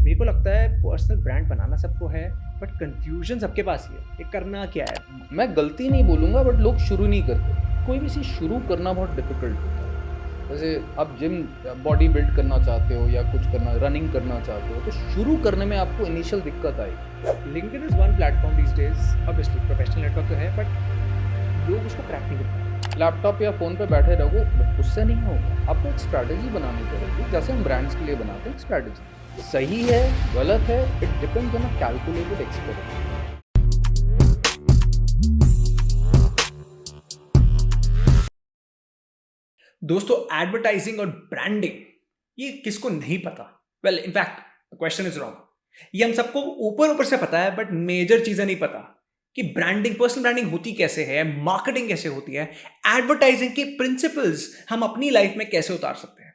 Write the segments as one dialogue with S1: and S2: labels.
S1: मेरे को लगता है पर्सनल ब्रांड बनाना सबको है, बट कंफ्यूजन सबके पास ही है, ये करना क्या है।
S2: मैं गलती नहीं बोलूँगा बट लोग शुरू नहीं करते। कोई भी चीज़ शुरू करना बहुत डिफ़िकल्ट होता है। जैसे आप जिम बॉडी बिल्ड करना चाहते हो या कुछ करना रनिंग करना चाहते हो, तो शुरू करने में आपको इनिशियल दिक्कत आएगी।
S1: LinkedIn is one platform these days, obviously professional network तो है, बट लोग उसको क्रैक नहीं कर पाते।
S2: लैपटॉप या फ़ोन पे बैठे रहो, उससे नहीं होगा। आपको एक स्ट्रैटेजी बनानी पड़ेगी, जैसे हम ब्रांड्स के लिए बनाते हैं एक स्ट्रैटेजी। सही है, गलत है, it depends on a calculated experiment.
S1: दोस्तों, एडवर्टाइजिंग और ब्रांडिंग ये किसको नहीं पता? Well, in fact question is wrong. ये हम सबको ऊपर ऊपर से पता है, बट मेजर चीजें नहीं पता कि ब्रांडिंग, पर्सनल ब्रांडिंग होती कैसे है, मार्केटिंग कैसे होती है, एडवर्टाइजिंग के प्रिंसिपल्स हम अपनी लाइफ में कैसे उतार सकते हैं।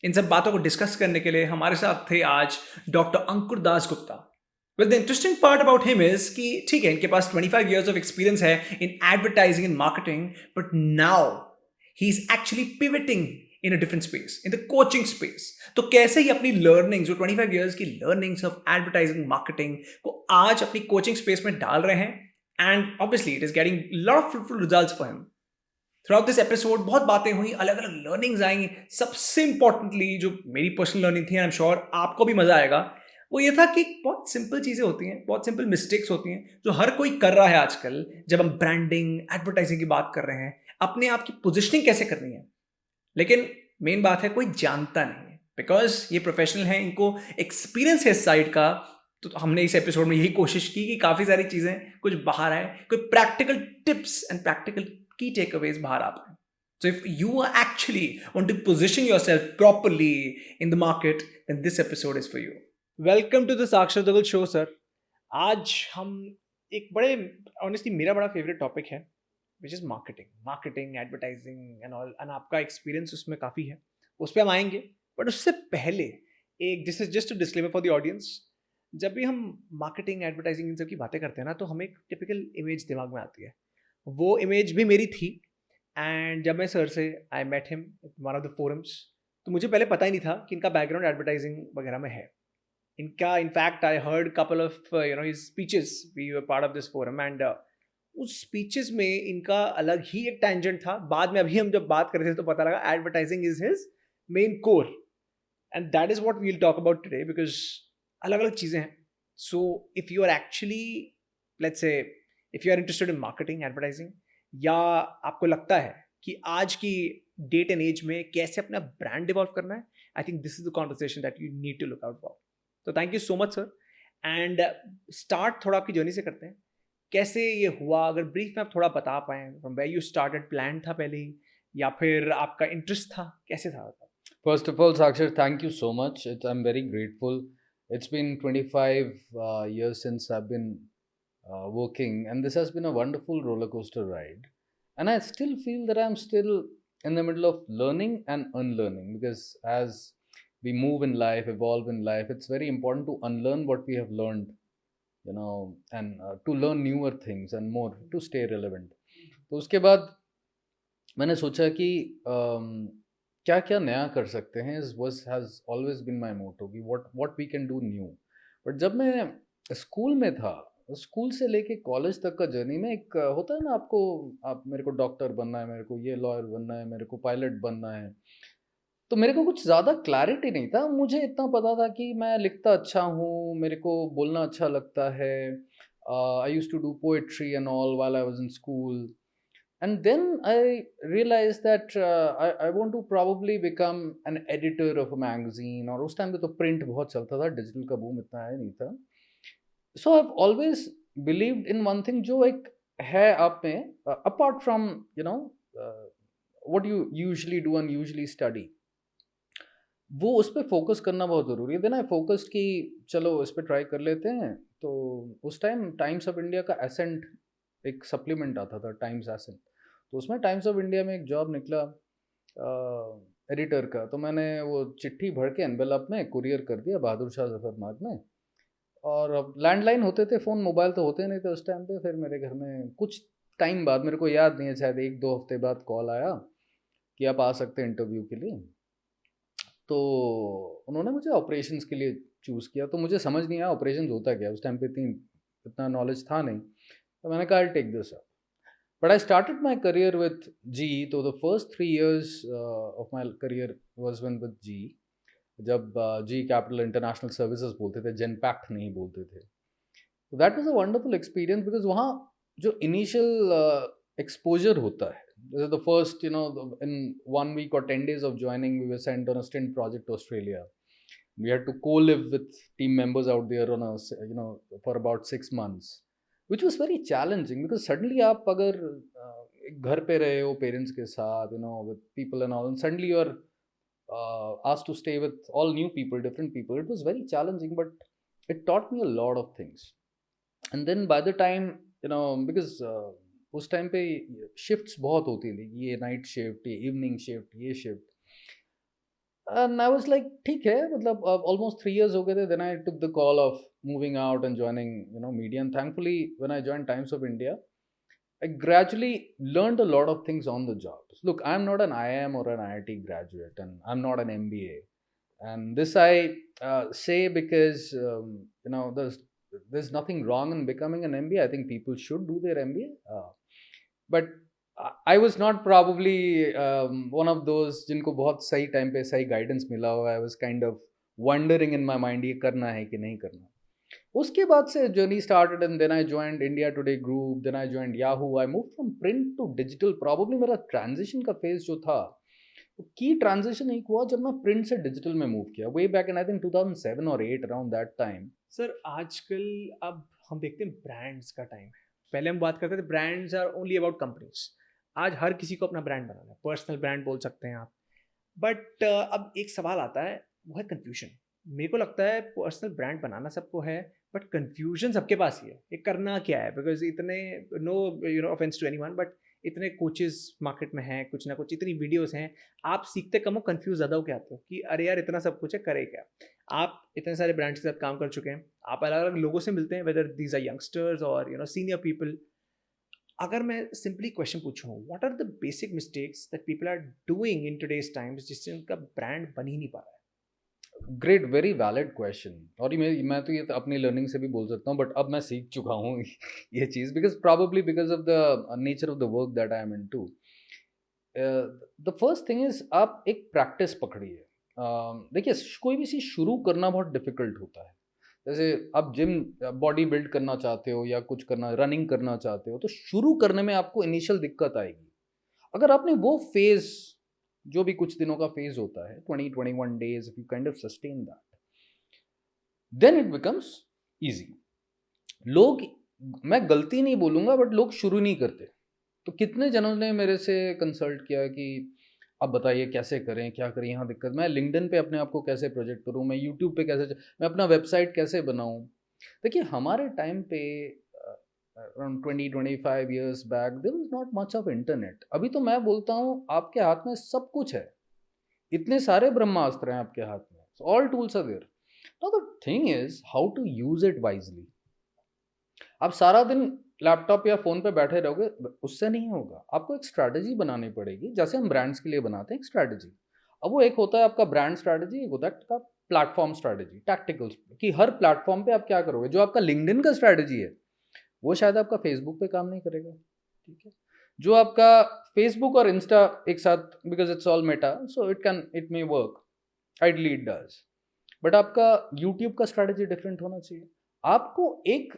S1: इन सब बातों को डिस्कस करने के लिए हमारे साथ थे आज doctor Ankur Das Gupta. Well, the interesting part about him is कि ठीक है, इनके पास 25 years ऑफ एक्सपीरियंस है in advertising and marketing, but now he's actually pivoting in a different space, in the coaching space. तो कैसे ही अपनी लर्निंग्स, जो 25 years की लर्निंग्स ऑफ एडवर्टाइजिंग मार्केटिंग को आज अपनी कोचिंग स्पेस में डाल रहे हैं, and obviously it is getting lot of fruitful results for him. Through out this episode बहुत बातें हुई, अलग अलग लर्निंग्स आई। सबसे इंपॉर्टेंटली जो मेरी पर्सनल लर्निंग थी, आई एम श्योर आपको भी मजा आएगा, वो ये था कि बहुत सिंपल चीजें होती हैं, बहुत सिंपल मिस्टेक्स होती हैं जो हर कोई कर रहा है आजकल। जब हम ब्रांडिंग एडवर्टाइजिंग की बात कर रहे हैं, अपने आप की पोजिशनिंग कैसे करनी है, लेकिन मेन बात है कोई जानता नहीं है, बिकॉज ये प्रोफेशनल है, इनको एक्सपीरियंस है इस साइड का। तो हमने इस एपिसोड में यही कोशिश की कि काफी सारी चीजें कुछ बाहर आए, कोई प्रैक्टिकल टिप्स एंड प्रैक्टिकल की टेकअवेज बाहर आ पाए। So if you actually want to position yourself properly in the market, then this episode is for you. Welcome to the Sakshar Duggal show, sir. आज हम एक बड़े, ऑनेस्टली मेरा बड़ा favourite topic है, which is marketing advertising and all, and आपका experience उसमें काफ़ी है, उस पर हम आएंगे। बट उससे पहले एक, this is just a disclaimer for the audience. जब भी हम मार्केटिंग एडवर्टाइजिंग इन सब की बातें करते हैं ना, तो हमें एक टिपिकल इमेज दिमाग में आती है। वो इमेज भी मेरी थी, एंड जब मैं सर से I met him one of the forums, तो मुझे पहले पता ही नहीं था कि इनका बैकग्राउंड एडवर्टाइजिंग वगैरह में है। इनका in fact I heard couple of his speeches, we were part of this forum, and उस स्पीचेस में इनका अलग ही एक टेंजेंट था। बाद में अभी हम जब बात कर रहे थे तो पता लगा advertising is his main core, and that is what we will talk about today, because अलग अलग चीज़ें हैं। So if you are actually, let's say, if you are interested in marketing advertising, या आपको लगता है कि आज की डेट एंड एज में कैसे अपना ब्रांड डिवॉल्व करना है, I think this is the conversation that you need to look out for. तो thank you so much sir, and start थोड़ा आपकी जर्नी से करते हैं। कैसे ये हुआ, अगर ब्रीफ में आप थोड़ा बता पाएँ, from where you started, plan था पहले ही या फिर आपका इंटरेस्ट था, कैसे था?
S2: First of all, Sakshar, thank you so much. I'm very grateful. It's been 25 years since I've been working, and this has been a wonderful roller coaster ride. And I still feel that I'm still in the middle of learning and unlearning, because as we move in life, evolve in life, it's very important to unlearn what we have learned, and to learn newer things and more to stay relevant. तो उसके बाद मैंने सोचा कि क्या क्या नया कर सकते हैं, is was has always been my motto कि what we can do new. But जब मैं स्कूल में था, स्कूल से लेके कॉलेज तक का जर्नी में एक होता है ना, आपको आप मेरे को डॉक्टर बनना है, मेरे को ये लॉयर बनना है, मेरे को पायलट बनना है। तो मेरे को कुछ ज़्यादा क्लैरिटी नहीं था, मुझे इतना पता था कि मैं लिखता अच्छा हूँ, मेरे को बोलना अच्छा लगता है। I use to do poetry and all while I was in school. And then I realized that I want to probably become an editor of a magazine, और उस टाइम पे तो प्रिंट बहुत चलता था, डिजिटल का बूम इतना है नहीं था। So I always believed in one thing जो एक है आप में, apart from what you usually do and usually study, वो उस पर फोकस करना बहुत ज़रूरी है। देन आई फोकस कि चलो इस पर ट्राई कर लेते हैं। तो उस टाइम टाइम्स ऑफ इंडिया का एसेंट एक सप्लीमेंट आता था, टाइम्स एसेंट। तो उसमें टाइम्स ऑफ इंडिया में एक जॉब निकला एडिटर का। तो मैंने वो चिट्ठी भर के एनवेलप में कुरियर कर दिया बहादुर शाह जफर मार्ग में। और अब लैंडलाइन होते थे, फ़ोन मोबाइल तो होते नहीं थे उस टाइम पे। फिर मेरे घर में कुछ टाइम बाद, मेरे को याद नहीं है, शायद 1-2 हफ्ते बाद कॉल आया कि आप आ सकते हैं इंटरव्यू के लिए। तो उन्होंने मुझे ऑपरेशंस के लिए चूज़ किया, तो मुझे समझ नहीं आया ऑपरेशंस होता क्या है? उस टाइम पे इतना नॉलेज था नहीं। तो मैंने कहा I take this up. But I started my career with GE, तो the first 3 years of my career was when with GE, जब GE कैपिटल इंटरनेशनल सर्विसेज बोलते थे, जेनपैक्ट नहीं बोलते थे। तो that was a wonderful experience because वहाँ जो इनिशियल एक्सपोज़र होता है, जैसे द फर्स्ट इन 1 वीक और 10 days of joining we were sent on a stint project to Australia. We had to co-live with team members out there on for about 6 months, which was very challenging because suddenly आप अगर एक घर पे रहे हो parents के साथ, with people and all, and suddenly you are asked to stay with all new people, different people. It was very challenging, but it taught me a lot of things. And then by the time, because उस time पे shifts बहुत होती थी, ये night shift, ये evening shift, ये shift, and I was like, ठीक है, मतलब almost 3 years हो गए थे. Then I took the call of moving out and joining, media. And thankfully, when I joined Times of India, I gradually learned a lot of things on the job. Look, I'm not an IIM or an IIT graduate, and I'm not an MBA. And this I say because there's nothing wrong in becoming an MBA. I think people should do their MBA. But I was not probably one of those जिनको बहुत सही time पे सही guidance मिला हो. I was kind of wondering in my mind ये करना है कि नहीं करना. उसके बाद से journey started and then I joined India Today group, then I joined Yahoo. I move from print to digital. Probably मेरा ट्रांजिशन का फेज जो था, की ट्रांजिशन एक हुआ जब मैं प्रिंट से डिजिटल में मूव किया, way back in I think 2007 और 8 अराउंड दैट टाइम.
S1: सर आजकल अब हम देखते हैं ब्रांड्स का टाइम है. पहले हम बात करते थे brands are only about companies. आज हर किसी को अपना ब्रांड बनाना है, पर्सनल ब्रांड बोल सकते हैं आप. बट अब एक सवाल आता है, वो है कन्फ्यूजन. मेरे को लगता है पर्सनल ब्रांड बनाना सबको है, बट कन्फ्यूजन सबके पास ही है, ये करना क्या है. बिकॉज इतने, no offence to anyone, but इतने कोचेस मार्केट में हैं, कुछ ना कुछ इतनी वीडियोस हैं. आप सीखते कम हो, कंफ्यूज ज़्यादा हो के आते हो कि अरे यार इतना सब कुछ है, करे क्या. आप इतने सारे ब्रांड्स के साथ काम कर चुके हैं, आप अलग अलग लोगों से मिलते हैं, वेदर दीज आर यंगस्टर्स और सीनियर पीपल. अगर मैं सिंपली क्वेश्चन पूछूं, what are the basic mistakes that people are doing in today's times जिससे उनका ब्रांड बन ही नहीं पा रहा है.
S2: Great, very valid question. और ये मैं तो ये तो अपनी लर्निंग से भी बोल सकता हूँ, बट अब मैं सीख चुका हूँ ये चीज़, because of the nature of the work that I am into. The first thing is, आप एक प्रैक्टिस पकड़िए. देखिए, कोई भी चीज़ शुरू करना बहुत डिफिकल्ट होता है. जैसे आप जिम बॉडी बिल्ड करना चाहते हो या कुछ करना, रनिंग करना चाहते हो, तो शुरू करने में आपको इनिशियल दिक्कत आएगी. अगर आपने वो फेज, जो भी कुछ दिनों का फेज होता है, 20-21 days, if you kind of sustain that, then it becomes easy. लोग, मैं गलती नहीं बोलूंगा, बट लोग शुरू नहीं करते. तो कितने जनों ने मेरे से कंसल्ट किया कि अब बताइए कैसे करें, क्या करें, यहाँ दिक्कत, मैं लिंक्डइन पे अपने आप को कैसे प्रोजेक्ट करूँ, मैं यूट्यूब पे कैसे, मैं अपना वेबसाइट कैसे बनाऊँ. देखिए, हमारे टाइम पे around 20-25 years back there was not much of internet. अभी तो मैं बोलता हूँ आपके हाथ में सब कुछ है, इतने सारे ब्रह्मास्त्र हैं आपके हाथ में, all tools are there. Now the thing is how to use it wisely. आप सारा दिन लैपटॉप या फोन पे बैठे रहोगे, उससे नहीं होगा. आपको एक स्ट्रैटेजी बनानी पड़ेगी, जैसे हम ब्रांड्स के लिए बनाते हैं एक स्ट्रैटेजी. अब वो एक होता है आपका ब्रांड स्ट्रैटेजी, एक होता है आपका प्लेटफॉर्म स्ट्रैटेजी, टैक्टिकल, कि हर प्लेटफॉर्म पे आप क्या करोगे. जो आपका लिंक्डइन का स्ट्रैटेजी है, वो शायद आपका फेसबुक पे काम नहीं करेगा. ठीक है. जो आपका फेसबुक और इंस्टा एक साथ, because it's all Meta, so it may work, ideally it does. But आपका यूट्यूब का स्ट्रैटेजी डिफरेंट होना चाहिए. आपको एक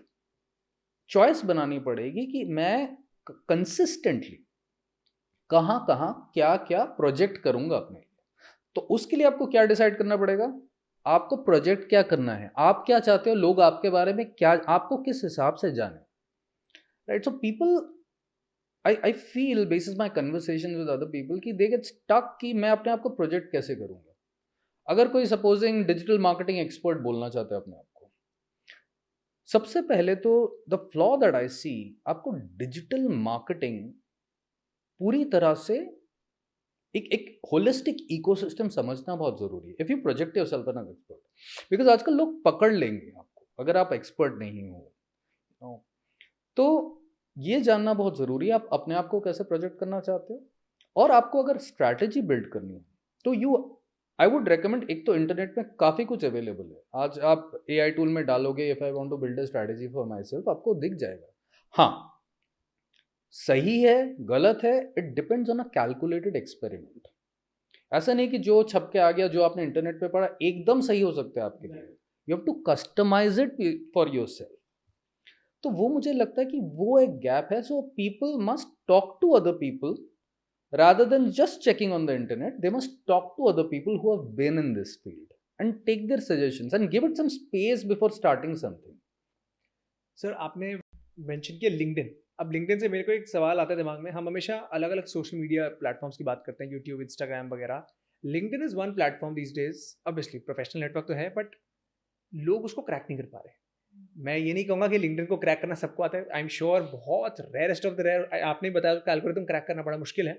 S2: चॉइस बनानी पड़ेगी कि मैं कंसिस्टेंटली कहाँ कहाँ क्या क्या प्रोजेक्ट करूंगा अपने लिए. तो उसके लिए आपको क्या डिसाइड करना पड़ेगा, आपको प्रोजेक्ट क्या करना है, आप क्या चाहते हो, लोग आपके बारे में क्या, आपको किस हिसाब से जाने. Right. So people, I feel basis my conversation with other people कि they get stuck कि मैं अपने आप को प्रोजेक्ट कैसे करूंगा. अगर कोई सपोजिंग डिजिटल मार्केटिंग एक्सपर्ट बोलना चाहते हैं अपने आप को, सबसे पहले तो द फ्लॉ दैट आई सी, आपको डिजिटल मार्केटिंग पूरी तरह से एक होलिस्टिक इकोसिस्टम समझना बहुत जरूरी है. If you project yourself as an expert, because आजकल लोग पकड़ लेंगे आपको अगर आप एक्सपर्ट नहीं हो. तो ये जानना बहुत ज़रूरी है आप अपने आप को कैसे प्रोजेक्ट करना चाहते हो. और आपको अगर स्ट्रैटेजी बिल्ड करनी है, तो यू आई वुड रिकमेंड, एक तो इंटरनेट में काफ़ी कुछ अवेलेबल है। आज आप AI टूल में डालोगे if I want to build a strategy for myself, आपको दिख जाएगा। हाँ, सही है, गलत है, it depends on a calculated experiment. ऐसा नहीं कि जो छप के आ गया, जो आपने इंटरनेट पे पढ़ा, एकदम सही हो सकता है आपके लिए। You have to customise it for yourself. तो वो मुझे लगता है कि वो एक गैप है। So people must talk to other people rather than just checking on the internet. They must talk to other people who have been in this field and take their suggestions and give it some space before starting something.
S1: Sir आपने mention किया LinkedIn. अब LinkedIn से मेरे को एक सवाल आता है दिमाग में, हम हमेशा अलग अलग सोशल मीडिया प्लेटफॉर्म्स की बात करते हैं, यूट्यूब, इंस्टाग्राम वगैरह। LinkedIn is one platform these days, obviously professional network तो है, बट लोग उसको क्रैक नहीं कर पा रहे। मैं ये नहीं कहूँगा कि लिंक्डइन को क्रैक करना सबको आता है, आई एम श्योर बहुत रेयरेस्ट ऑफ द रेयर, आपने बताया कि एल्गोरिथम क्रैक करना बड़ा मुश्किल है,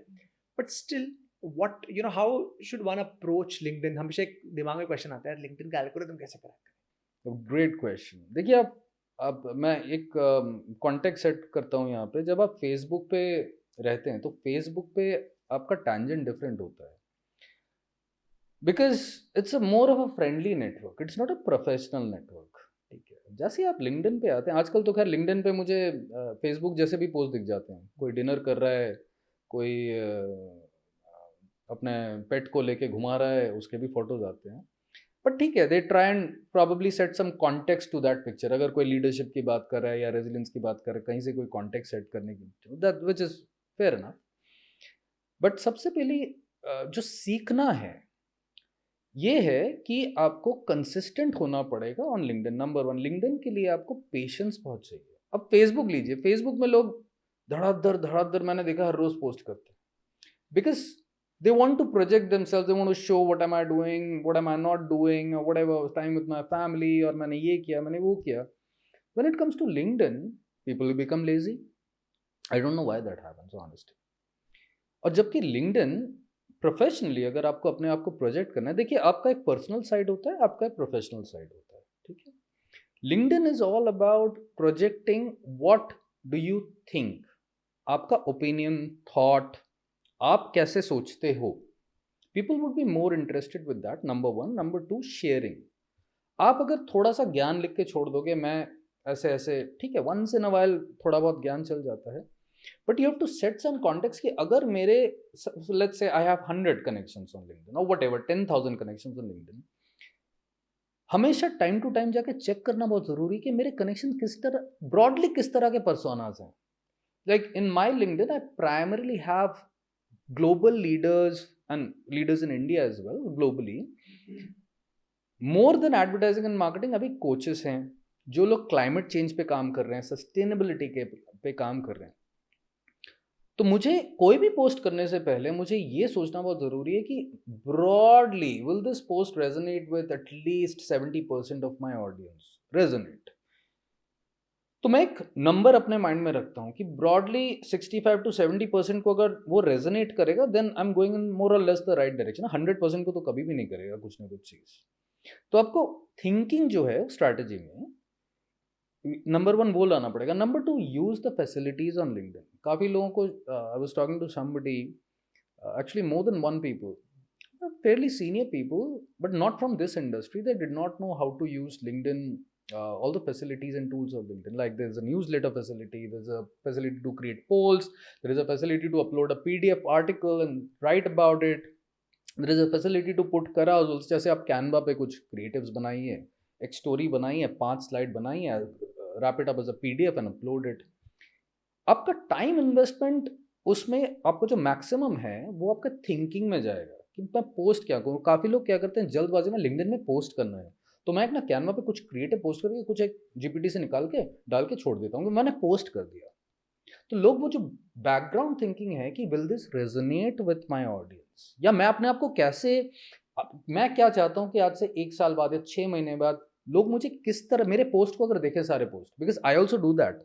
S1: but still what you know how should one approach LinkedIn? हमेशा एक दिमाग में क्वेश्चन आता है, लिंक्डइन का एल्गोरिथम कैसे क्रैक करें?
S2: Great question. देखिए, आप मैं एक कॉन्टेक्स्ट सेट करता हूँ यहाँ पे। जब आप फेसबुक पे रहते हैं तो फेसबुक पे आपका टैंजेंट डिफरेंट होता है, because it's a more of a friendly network, it's not a professional network. ठीक है, जैसे ही आप लिंक्डइन पे आते हैं, आजकल तो खैर लिंक्डइन पे मुझे फेसबुक जैसे भी पोस्ट दिख जाते हैं। कोई डिनर कर रहा है, कोई अपने पेट को लेके घुमा रहा है, उसके भी फोटोज आते हैं। बट ठीक है, they try and probably set some context to that picture. अगर कोई लीडरशिप की बात कर रहा है या रेजिलियंस की बात कर रहा है, कहीं से कोई कॉन्टेक्स्ट सेट करने की, दैट विच इज फेयर ना। बट सबसे पहले जो सीखना है ये है कि आपको कंसिस्टेंट होना पड़ेगा on LinkedIn. Number one, LinkedIn के लिए आपको पेशेंस बहुत चाहिए। अब फेसबुक लीजिए, फेसबुक में लोग धड़ाधड़ मैंने देखा हर रोज पोस्ट करते हैं, because they want to project themselves, they want to show what am I doing, what am I not doing, or whatever, time with my family, और मैंने ये किया, मैंने वो किया। When it comes to LinkedIn, people become lazy. I don't know why that happens, honestly. और जबकि LinkedIn professionally अगर आपको अपने आप को प्रोजेक्ट करना है, देखिए आपका एक पर्सनल साइड होता है, आपका एक प्रोफेशनल साइड होता है। ठीक है, LinkedIn is all about projecting what do you think, आपका ओपिनियन, थॉट, आप कैसे सोचते हो। People would be more interested with that, number one. Number two, sharing. आप अगर थोड़ा सा ज्ञान लिख के छोड़ दोगे, मैं ऐसे ऐसे, ठीक है, वंस इन अ वाइल थोड़ा बहुत ज्ञान चल जाता है, but you have to set some context कि अगर मेरे, let's say I have 100 connections on LinkedIn और व्हाटएवर 10,000 कनेक्शंस ऑन लिंक्डइन, हमेशा टाइम टू टाइम जाके चेक करना बहुत जरूरी है कि मेरे कनेक्शन किस तरह, ब्रॉडली किस तरह के पर्सोनास हैं। Like in my LinkedIn I primarily have global leaders and leaders in India as well, globally. More than advertising and marketing, अभी कोचेस हैं जो लोग क्लाइमेट चेंज पे काम कर रहे हैं, सस्टेनेबिलिटी के पे काम कर रहे हैं। तो मुझे कोई भी पोस्ट करने से पहले मुझे ये सोचना बहुत ज़रूरी है कि broadly will this post resonate with at least 70% of my audience, resonate. तो मैं एक नंबर अपने माइंड में रखता हूँ कि ब्रॉडली 65 to 70% को अगर वो रेजोनेट करेगा, then I am going in more or less the right direction. 100% को तो कभी भी नहीं करेगा कुछ ना कुछ चीज़। तो आपको थिंकिंग जो है स्ट्रैटेजी में, नंबर वन वो लाना पड़ेगा। Number two, use the facilities on LinkedIn. काफ़ी लोगों को, I was talking to somebody, actually more than one people, fairly senior people, but not from this industry. They did not know how to use LinkedIn, all the facilities and tools of LinkedIn. Like there's a newsletter facility, there's a facility to create polls, there is a facility to upload a PDF article and write about it. There is a facility to put carousels. जैसे आप Canva पे कुछ creatives बनाइए, एक story बनाइए, 5 slide बनाइए, wrap it up as a PDF and upload it. आपका time investment उसमें आपको जो मैक्सिमम है वो आपका थिंकिंग में जाएगा कि मैं पोस्ट क्या करूँ। काफ़ी लोग क्या करते हैं, जल्दबाजी में लिंक्डइन में पोस्ट करना है, तो मैं एक ना कैनवा पे कुछ क्रिएटिव पोस्ट करके कुछ एक जीपीटी से निकाल के डाल के छोड़ देता हूँ कि मैंने पोस्ट कर दिया। तो लोग वो जो बैकग्राउंड थिंकिंग है कि will this resonate with my audience, या मैं अपने आप को कैसे, मैं क्या चाहता हूँ कि आज से 1 साल बाद या 6 महीने बाद लोग मुझे किस तरह, मेरे पोस्ट को अगर देखें सारे post, because I also do that.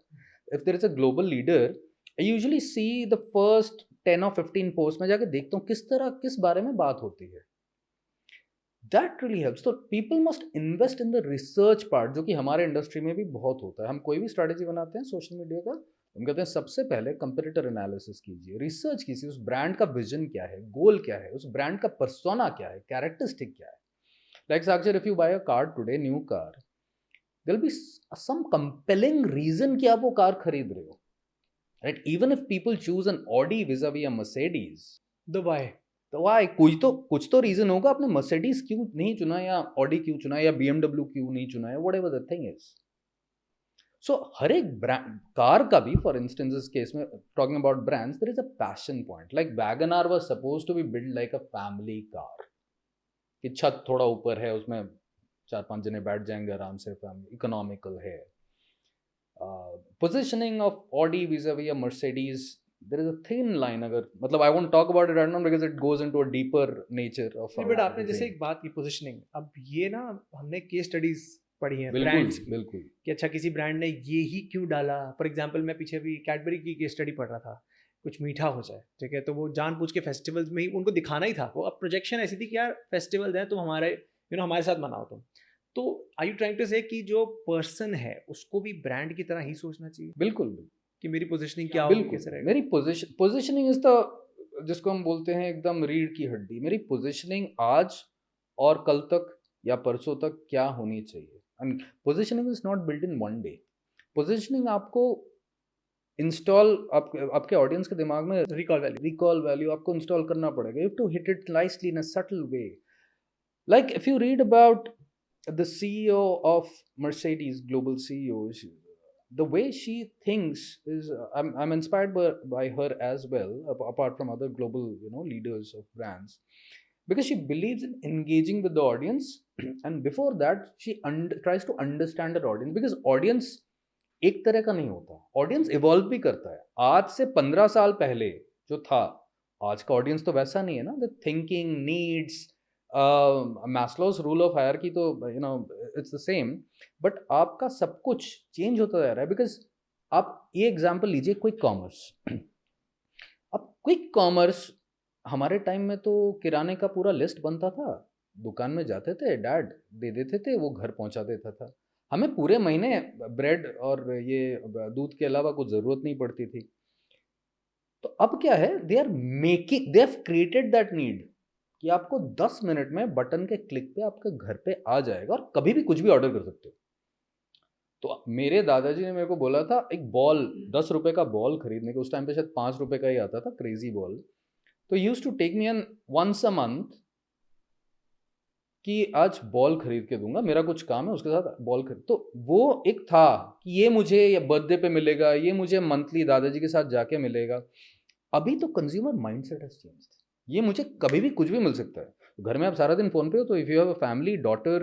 S2: If there is a global leader, I usually see the first 10 or 15 post में जाके देखता हूँ किस तरह, किस बारे में बात होती है। That really helps. तो people must invest in the research part, जो कि हमारे इंडस्ट्री में भी बहुत होता है। हम कोई भी स्ट्रैटेजी बनाते हैं सोशल मीडिया का, हम कहते हैं सबसे पहले कंपेटिटर एनालिसिस कीजिए, रिसर्च कीजिए, उस ब्रांड का विजन क्या है, गोल क्या है, उस ब्रांड का पर्सोना क्या है, कैरेक्टरिस्टिक क्या है. लाइक साक्षर, if you buy a car today, new car, there will be some compelling reason कि आप वो कार खरीद रहे हो, right? Even if people choose an Audi vis a vis a Mercedes,
S1: the why.
S2: तो वाई, कुछ तो रीजन होगा आपने मर्सिडीज क्यों नहीं चुना, या ऑडी क्यों चुना, या बीएमडब्ल्यू क्यों नहीं चुना है, whatever the thing is. So हर एक ब्रांड, कार का भी, फॉर इंस्टेंस इस केस में talking about brands, there is a passion point. Like Wagon R was suppose to be build like a family car, कि छत थोड़ा ऊपर है, उसमें 4-5 जने बैठ जाएंगे आराम से, फैमिली इकोनॉमिकल है. Positioning of Audi vis-a-vis a Mercedes, there is a thin line. अगर मतलब I won't talk about it right now because it goes into a deeper nature of
S1: but आपने जैसे एक बात की पोजिशनिंग, अब ये ना हमने केस स्टडीज पढ़ी हैं
S2: बिल्कुल
S1: ब्रांड्स की
S2: बिल्कुल
S1: कि अच्छा किसी ब्रांड ने ये ही क्यों डाला. फॉर एग्जांपल मैं पीछे भी कैडबरी की केस स्टडी पढ़ रहा था, कुछ मीठा हो जाए, ठीक है, तो वो जानबूझ के फेस्टिवल्स में ही उनको दिखाना ही था. वो अब प्रोजेक्शन ऐसी थी कि यार फेस्टिवल्स हैं, तुम हमारे हमारे साथ मनाओ तुम. तो आई यू ट्राइंग टू से कि जो पर्सन है उसको भी ब्रांड की तरह ही सोचना चाहिए
S2: बिल्कुल
S1: कि मेरी पोजिशनिंग क्या होगी,
S2: बिल्कुल.
S1: कैसे रहेगा.
S2: मेरी पोजिशनिंग इज द, जिसको हम बोलते हैं एकदम रीढ़ की हड्डी. मेरी पोजिशनिंग आज और कल तक या परसों तक क्या होनी चाहिए. And positioning is not built in one day. Positioning आपको इंस्टॉल, आपके ऑडियंस के दिमाग में
S1: रिकॉल वैल्यू
S2: आपको इंस्टॉल करना पड़ेगा. You have to hit it nicely in a subtle way. Like if you read about the CEO of Mercedes, global CEO, the way she thinks is, I'm inspired by her as well, apart from other global leaders of brands, because she believes in engaging with the audience. And before that she tries to understand that audience, because audience एक तरह का नहीं होता. Audience evolve भी करता है. आज से 15 साल पहले जो था, आज का ऑडियंस तो वैसा नहीं है ना. The thinking, needs, Maslow's rule of hierarchy तो इट्स द सेम, बट आपका सब कुछ चेंज होता जा रहा है. बिकॉज आप ये एग्जांपल लीजिए, क्विक कॉमर्स. अब क्विक कॉमर्स हमारे टाइम में तो किराने का पूरा लिस्ट बनता था, दुकान में जाते थे, डैड दे देते थे, वो घर पहुंचा देता था. हमें पूरे महीने ब्रेड और ये दूध के अलावा कुछ ज़रूरत नहीं पड़ती थी. तो अब क्या है, they have created that need कि आपको 10 मिनट में बटन के क्लिक पे आपके घर पे आ जाएगा और कभी भी कुछ भी ऑर्डर कर सकते हो. तो मेरे दादाजी ने मेरे को बोला था, एक बॉल 10 रुपए का बॉल खरीदने के, उस टाइम पे शायद 5 रुपए का ही आता था, क्रेजी बॉल. तो use to take me an once a month कि आज बॉल खरीद के दूंगा, मेरा कुछ काम है, उसके साथ बॉल खरीद. तो वो एक था कि ये मुझे या बर्थडे पे मिलेगा, ये मुझे मंथली दादाजी के साथ जाके मिलेगा. अभी तो कंज्यूमर माइंडसेट हैज चेंज्ड. ये मुझे कभी भी कुछ भी मिल सकता है. घर में आप सारा दिन फोन पे हो, तो if you have a family, daughter,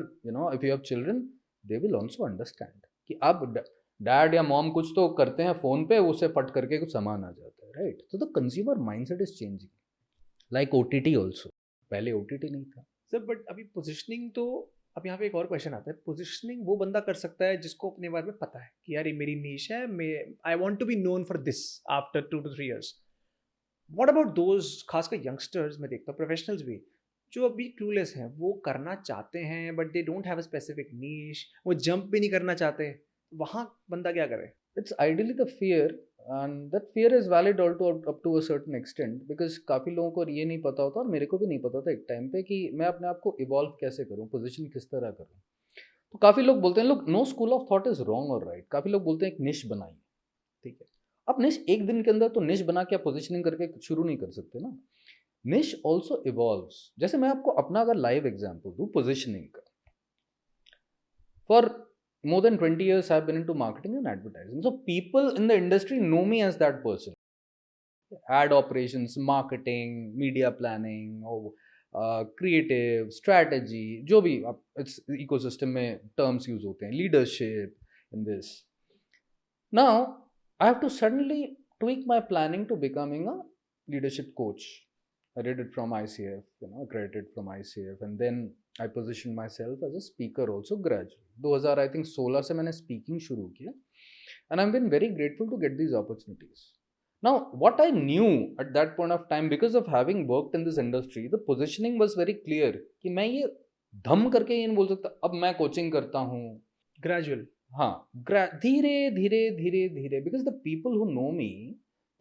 S2: if you have children, they will also understand कि आप डैड या मॉम कुछ तो करते हैं फोन पे, उससे फट करके कुछ सामान आ जाता है, राइट? तो the consumer mindset is changing. Like OTT also. पहले ओटीटी नहीं था
S1: सर. बट अभी पोजिशनिंग तो, अब यहाँ पे एक और क्वेश्चन आता है. पोजिशनिंग वो बंदा कर सकता है जिसको अपने बारे में पता है कि यार ये मेरी नीश है, मैं I want to be known for this after 2 to 3 years. What about those, खासकर यंगस्टर्स में देखता हूँ, प्रोफेशनल्स भी जो अभी क्लूलेस हैं, वो करना चाहते हैं but they don't have a specific नीश, वो जंप भी नहीं करना चाहते, वहाँ बंदा क्या करे?
S2: It's ideally the fear, and that fear is valid also up to a certain extent, because काफ़ी लोगों को ये नहीं पता होता, और मेरे को भी नहीं पता था एक टाइम पे, कि मैं अपने आप को इवॉल्व कैसे करूँ, पोजीशन किस तरह करूँ. तो काफ़ी लोग बोलते हैं, लोग, no school of thought is wrong और राइट. काफ़ी लोग बोलते हैं एक निश बनाइए, ठीक है. अब निश एक दिन के अंदर तो निश बना के आप पोजिशनिंग करके शुरू नहीं कर सकते ना. निश ऑल्सो इवॉल्व्स. जैसे मैं आपको अपना अगर लाइव एग्जाम्पल दूँ पोजिशनिंग का, for more than 20 years I've been into marketing and advertising, so people in the industry know me as that person. Ad operations, marketing, media planning, or creative strategy, जो भी आप इस ecosystem में terms use होते हैं, leadership in this. Now I have to suddenly tweak my planning to becoming a leadership coach. I did it from ICF, accredited from ICF, and then I positioned myself as a speaker also gradually. 2016 से मैंने speaking शुरू किया, and I've been very grateful to get these opportunities. Now, what I knew at that point of time, because of having worked in this industry, the positioning was very clear कि मैं ये धम करके ये नहीं बोल सकता अब मैं कोचिंग करता हूँ.
S1: ग्रेजुअल
S2: हाँ, धीरे धीरे धीरे धीरे, because the people who know me,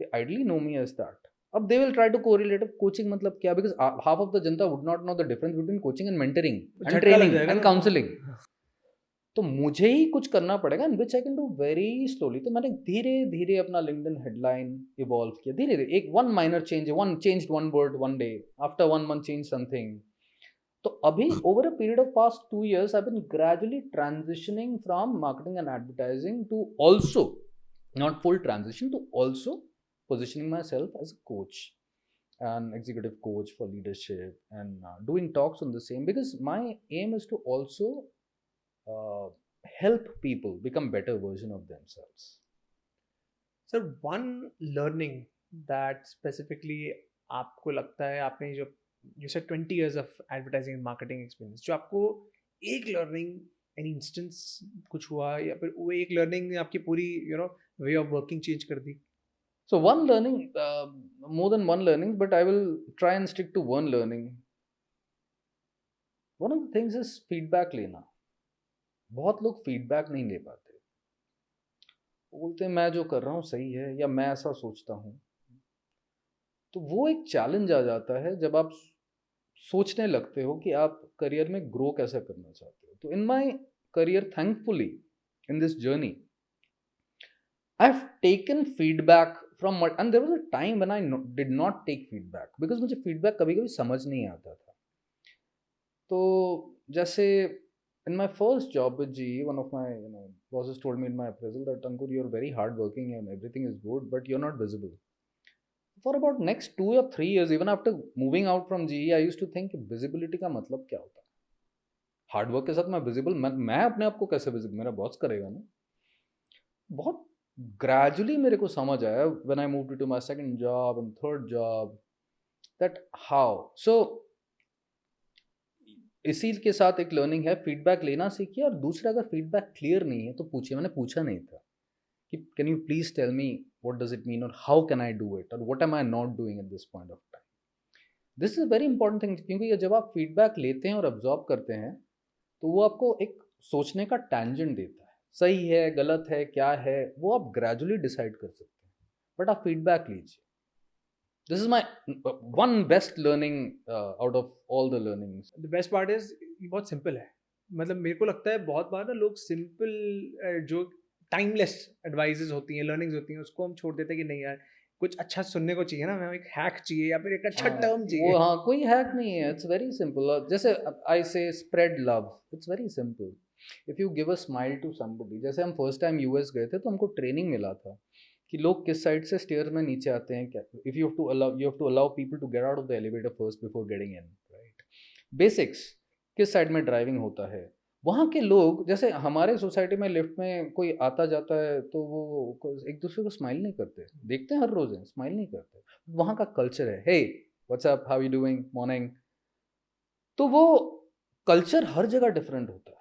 S2: they ideally know me as that. अब they will try to correlate coaching मतलब क्या, because half of the janta would not know the difference between coaching and mentoring and
S1: झटका लग
S2: training
S1: जाएगा
S2: and
S1: ना उनको।
S2: Counselling. तो मुझे ही कुछ करना पड़ेगा, which I can do very slowly. तो मैंने धीरे धीरे अपना लिंक्डइन हेडलाइन इवॉल्व किया, धीरे धीरे एक one minor change, one change one word one day, after one month change something. तो अभी over a period of past 2 years I've been gradually transitioning from marketing and advertising to also, not full transition, to also positioning myself as a coach, an executive coach for leadership, and doing talks on the same, because my aim is to also uh, help people become better version of themselves.
S1: Sir one learning that specifically आपको लगता है आपने जो you said 20 years of advertising and marketing experience, जो आपको एक learning any instance कुछ हुआ या फिर वो एक लर्निंग ने आपकी पूरी वे ऑफ वर्किंग चेंज कर दी?
S2: So one learning, more than one learning, but I will try and stick to one learning. One of the things is feedback लेना. बहुत लोग फीडबैक नहीं ले पाते. वो बोलते हैं मैं जो कर रहा हूँ सही है, या मैं ऐसा सोचता हूँ. तो वो एक चैलेंज आ जाता है जब आप सोचने लगते हो कि आप करियर में ग्रो कैसे करना चाहते हो. तो in my career, thankfully, in this journey, I have taken feedback from, and there was a time when I did not take feedback, because मुझे फीडबैक कभी कभी समझ नहीं आता था. तो जैसे in my first job with GE, one of my bosses told me in my appraisal that Ankur, you're very hardworking and everything is good, but you're not visible. For about next 2 or 3 years, even after moving out from GE, I used to think कि visibility का मतलब क्या होता है. Hard work के साथ मैं visible, मैं अपने आप को कैसे विजिबल, मेरा बॉस करेगा ना. बहुत ग्रेजुअली मेरे को समझ आया when I moved to my second job and third job, that how. So इसी के साथ एक लर्निंग है, फीडबैक लेना सीखिए. और दूसरा, अगर फीडबैक क्लियर नहीं है तो पूछिए. मैंने पूछा नहीं था कि can you please tell me what does it mean, और how can I do it, और what am I not doing at this point of time. This is very important thing, क्योंकि ये जब आप फीडबैक लेते हैं और अब्जॉर्ब करते हैं, तो वो आपको एक सोचने का टैंजेंट देता है. सही है, गलत है, क्या है, वो आप ग्रेजुअली डिसाइड कर सकते हैं. बट आप फीडबैक लीजिए. This is my one best learning out of all the learnings.
S1: The best part is ये बहुत सिंपल है. मतलब मेरे को लगता है बहुत बार ना लोग सिंपल जो टाइमलेस एडवाइजेज होती हैं, लर्निंग्स होती हैं, उसको हम छोड़ देते हैं कि नहीं यार कुछ अच्छा सुनने को चाहिए ना, हमें एक हैक चाहिए या फिर एक अच्छा
S2: हाँ,
S1: टर्म
S2: वो
S1: चाहिए.
S2: हाँ, कोई हैक नहीं है. It's very simple. जैसे I say spread love, it's very simple. If you give a smile to somebody, जैसे हम फर्स्ट टाइम यूएस गए थे तो हमको ट्रेनिंग मिला था कि लोग किस साइड से स्टेयर में नीचे आते हैं. क्या, if you have to allow people to get out of the elevator first before getting in, right. Basics, किस साइड में ड्राइविंग होता है. वहाँ के लोग, जैसे हमारे सोसाइटी में लिफ्ट में कोई आता जाता है तो वो एक दूसरे को स्माइल नहीं करते. देखते हैं हर रोज है, स्माइल नहीं करते. वहाँ का कल्चर है, hey what's up, how you doing, morning. तो वो कल्चर हर जगह डिफरेंट होता है.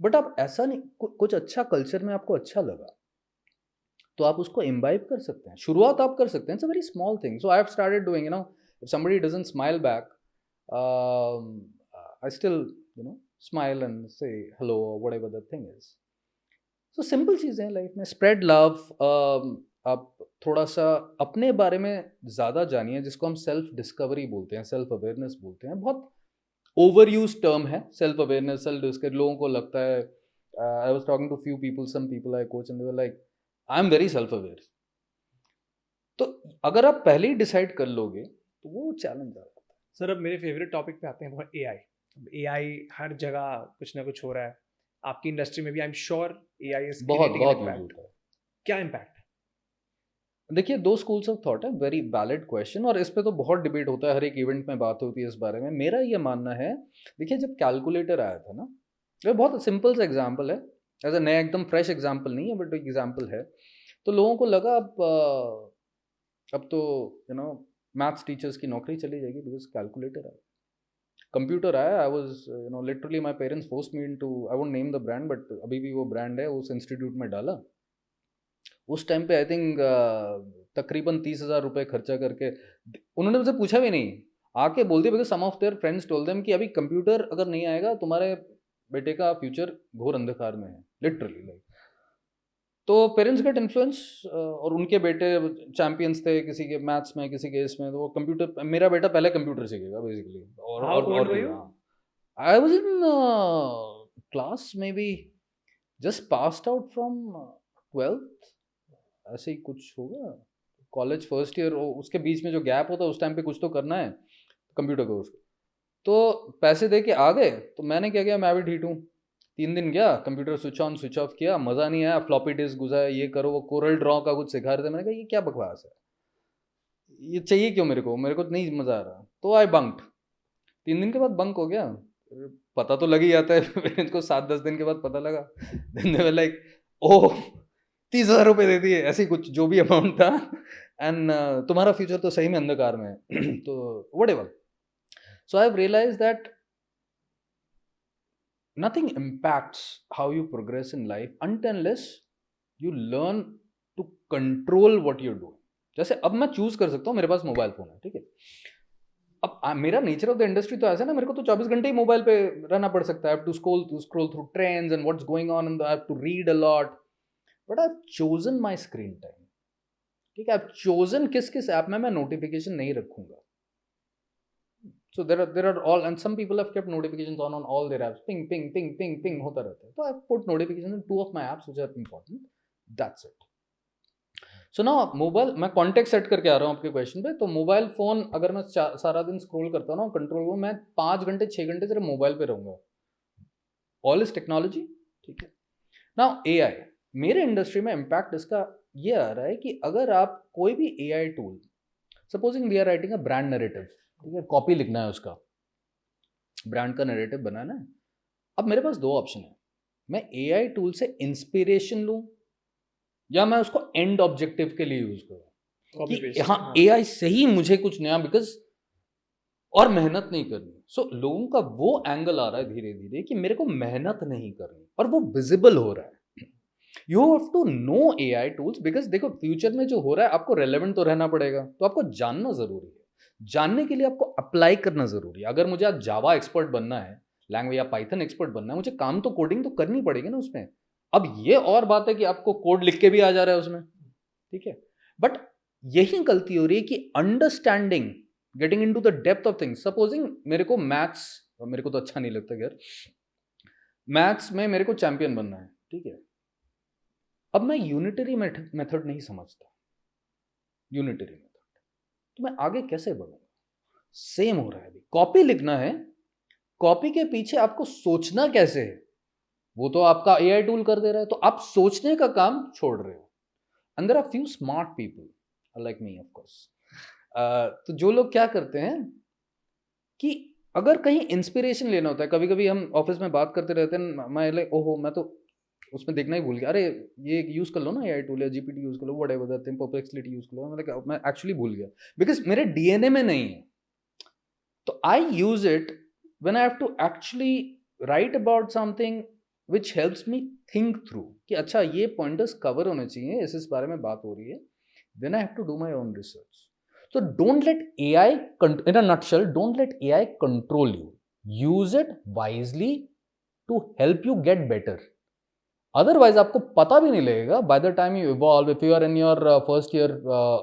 S2: बट आप ऐसा नहीं, कुछ अच्छा कल्चर में आपको अच्छा लगा तो आप उसको इम्बाइब कर सकते हैं. शुरुआत आप कर सकते हैं. It's a very small thing. So I have started doing, if somebody doesn't smile back, I still smile and say hello or whatever the thing is. So simple चीज़ें हैं लाइफ में. Spread love. आप थोड़ा सा अपने बारे में ज़्यादा जानिए, जिसको हम सेल्फ डिस्कवरी बोलते हैं, सेल्फ अवेयरनेस बोलते हैं. बहुत ओवर यूज टर्म है सेल्फ अवेयरनेस, सेल्फ डिस्कवरी. लोगों को लगता है, I was talking to few people, some people I coach and they were like I am very self aware. तो अगर आप पहले ही डिसाइड कर लोगे तो वो चैलेंज आ जाता है.
S1: सर अब मेरे फेवरेट टॉपिक पे आते हैं, वो एआई. एआई हर जगह कुछ ना कुछ हो रहा है. आपकी इंडस्ट्री में भी I am sure AI is
S2: बहुत
S1: क्रिएटिंग
S2: बहुत यूज
S1: इम्पैक्ट.
S2: होता है.
S1: क्या इम्पैक्ट?
S2: देखिए, दो स्कूल्स ऑफ थॉट है. वेरी वैलिड क्वेश्चन, और इस पे तो बहुत डिबेट होता है, हर एक इवेंट में बात होती है इस बारे में. मेरा ये मानना है, देखिए जब कैलकुलेटर आया था ना, ये बहुत सिंपल सा एग्जांपल है, ऐसा नया एकदम फ्रेश एग्जांपल नहीं है, बट एग्जांपल है. तो लोगों को लगा अब तो मैथ्स टीचर्स की नौकरी चली जाएगी बिकॉज कैलकुलेटर आया, कंप्यूटर आया. I was literally, my parents forced me into, I won't name the brand, but अभी भी वो ब्रांड है, उस इंस्टीट्यूट में डाला. उस टाइम पे आई थिंक तकरीबन 30,000 रुपये खर्चा करके, उन्होंने मुझसे पूछा भी नहीं, आके बोल दिया, because some of their friends told them कि अभी कंप्यूटर अगर नहीं आएगा तुम्हारे बेटे का फ्यूचर घोर अंधकार में है, लिटरली लाइक. तो पेरेंट्स गेट इन्फ्लुएंस, और उनके बेटे चैंपियंस थे किसी के मैथ्स में, किसी के इसमें, तो वो कंप्यूटर, मेरा बेटा पहले कंप्यूटर सीखेगा बेसिकली,
S1: हाउ ओल्ड
S2: और
S1: वर
S2: नहीं।
S1: यू?
S2: हाँ, आई was in class may be just passed out from 12th, ऐसे ही कुछ होगा, कॉलेज फर्स्ट ईयर, उसके बीच में जो गैप होता है उस टाइम पे कुछ तो करना है कंप्यूटर कोर्स। तो पैसे दे के आ गए, तो मैंने क्या किया, मैं भी ढीठ हूँ, 3 दिन गया, computer switch on switch off किया, मज़ा नहीं आया, फ्लॉपी डिस्क घुसाया, ये करो वो कोरल ड्रॉ का कुछ सिखा रहे थे, मैंने कहा ये क्या बकवास है, ये चाहिए क्यों मेरे को नहीं मज़ा आ रहा, तो आई बंक्ड। 3 दिन के बाद बंक हो गया, पता तो लग ही जाता है पेरेंट्स को, 7-10 दिन के बाद पता लगा, देन दे वर लाइक, ओह 30,000 रुपये दे दिए, ऐसे ही कुछ जो भी अमाउंट था, एंड तुम्हारा फ्यूचर तो सही में अंधकार में है तो whatever. So I have realize that nothing impacts how you progress in life until unless you learn to control what you're doing. जैसे अब मैं चूज कर सकता हूँ, मेरे पास मोबाइल फोन है, ठीक है, अब मेरा नेचर ऑफ द इंडस्ट्री तो ऐसा है ना, मेरे को तो 24 घंटे ही मोबाइल पे रहना पड़ सकता है, I have to scroll through trends and what's going on, and I have to read a lot, but I have chosen my screen time, ठीक है, आई हैव चोजन किस किस ऐप में मैं नोटिफिकेशन नहीं रखूंगा। So there are all, and some people have kept notifications on all their apps. Ping, ping, ping, ping, ping होता रहता है. So I've put notifications in 2 of my apps which are important. That's it. So now mobile, मैं contact set करके आ रहा हूँ आपके question पे, तो मोबाइल फोन अगर मैं सारा दिन स्क्रॉल करता हूँ ना कंट्रोल को, मैं 5 घंटे 6 घंटे सिर्फ मोबाइल पे रहूंगा। ऑल इज टेक्नोलॉजी, ठीक है। नाउ एआई, मेरे इंडस्ट्री में इम्पैक्ट इसका ये आ रहा है कि अगर आप कोई भी AI tool, supposing we are writing a brand narrative, ठीक है, कॉपी लिखना है उसका, ब्रांड का नैरेटिव बनाना है, अब मेरे पास 2 ऑप्शन है, मैं एआई टूल से इंस्पिरेशन लूं या मैं उसको एंड ऑब्जेक्टिव के लिए यूज करूं कि हाँ एआई से ही मुझे कुछ नया, बिकॉज और मेहनत नहीं करनी। सो लोगों का वो एंगल आ रहा है धीरे धीरे कि मेरे को मेहनत नहीं करनी, और वो विजिबल हो रहा है। You have to know AI tools, because देखो फ्यूचर में जो हो रहा है आपको रेलेवेंट तो रहना पड़ेगा, तो आपको जानना जरूरी है, जानने के लिए आपको अप्लाई करना जरूरी है। अगर मुझे आज जावा एक्सपर्ट बनना है, लैंग्वेज या पाइथन एक्सपर्ट बनना है, मुझे काम तो कोडिंग तो करनी पड़ेगी ना उसमें। अब ये और बात है कि आपको कोड लिख के भी आ जा रहा है उसमें, ठीक है, बट यही गलती हो रही है कि understanding, getting into the depth of things. Supposing मेरे को मैथ्स, मेरे को तो अच्छा नहीं लगता यार, मैथ्स में मेरे को चैंपियन बनना है, ठीक है, अब मैं यूनिटरी मेथड नहीं समझता, यूनिटरी मेथड, तो मैं आगे कैसे बढ़ूंगा? सेम हो रहा है, अभी कॉपी लिखना है, कॉपी के पीछे आपको सोचना कैसे है, वो तो आपका एआई टूल कर दे रहा है, तो आप सोचने का काम छोड़ रहे हो। And there are few smart people like me of course, तो जो लोग क्या करते हैं कि अगर कहीं इंस्पिरेशन लेना होता है, कभी कभी हम ऑफिस में बात करते रहते हैं, मैं लाइक ओहो मैं तो उसमें देखना ही भूल गया, अरे ये यूज कर लो ना एआई टूल या जीपीटी यूज कर लो, whatever that thing, perplexity use कर लो, मैं एक्चुअली भूल गया बिकॉज मेरे डीएनए में नहीं है। तो I use it when I have to actually write about something which helps me think through कि अच्छा ये पॉइंटर्स कवर होने चाहिए, इस बारे में बात हो रही है, then I have to do my own research. So don't let AI, in a nutshell, don't let AI control you. Use it wisely to help you get better. Otherwise, आपको पता भी नहीं लगेगा. By the time you evolve, if you are in your first year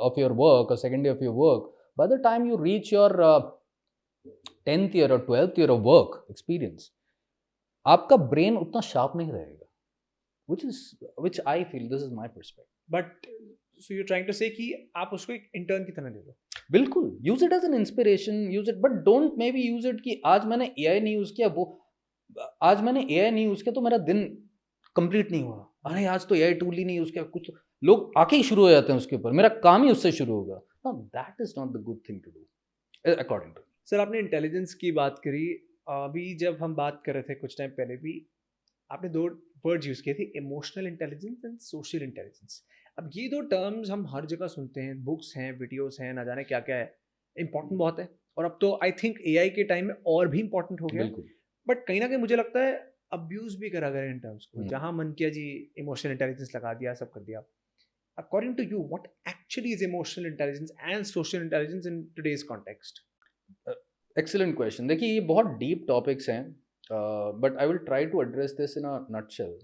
S2: of your work or second year of your work, by the time you reach your 10th year or 12th year of work experience, आपका brain उतना sharp नहीं रहेगा. Which I feel, this is my perspective.
S1: But so you trying to say कि आप उसको एक intern की तरह ले लो।
S2: बिल्कुल, use it as an inspiration, use it, but don't maybe use it कि आज मैंने एआई नहीं यूज किया, वो आज मैंने एआई नहीं यूज किया तो मेरा दिन कंप्लीट नहीं हुआ, अरे आज तो एआई टूल ही नहीं यूज किया, कुछ तो लोग आके ही शुरू हो जाते हैं उसके ऊपर, मेरा काम ही उससे शुरू होगा। No, that is not the good thing to do according to.
S1: Sir आपने इंटेलिजेंस की बात करी, अभी जब हम बात कर रहे थे कुछ टाइम पहले भी, आपने 2 वर्ड्स यूज किए थे, emotional intelligence and social intelligence. अब ये 2 टर्म्स हम हर जगह सुनते हैं, बुक्स हैं, वीडियोस हैं, ना जाने क्या क्या है, इंपॉर्टेंट बहुत है, और अब तो आई थिंक एआई के टाइम में और भी इंपॉर्टेंट हो गया।
S2: बिल्कुल,
S1: बट कहीं ना कहीं मुझे लगता है अब्यूज भी करा गया इन टर्म्स को,
S2: हम्म।
S1: जहां मन किया जी इमोशनल इंटेलिजेंस लगा दिया, सब कर दिया। According to you what actually is emotional intelligence and social intelligence in today's context?
S2: Excellent question. देखिए ये बहुत डीप टॉपिक्स हैं, but I will try to address this in a nutshell.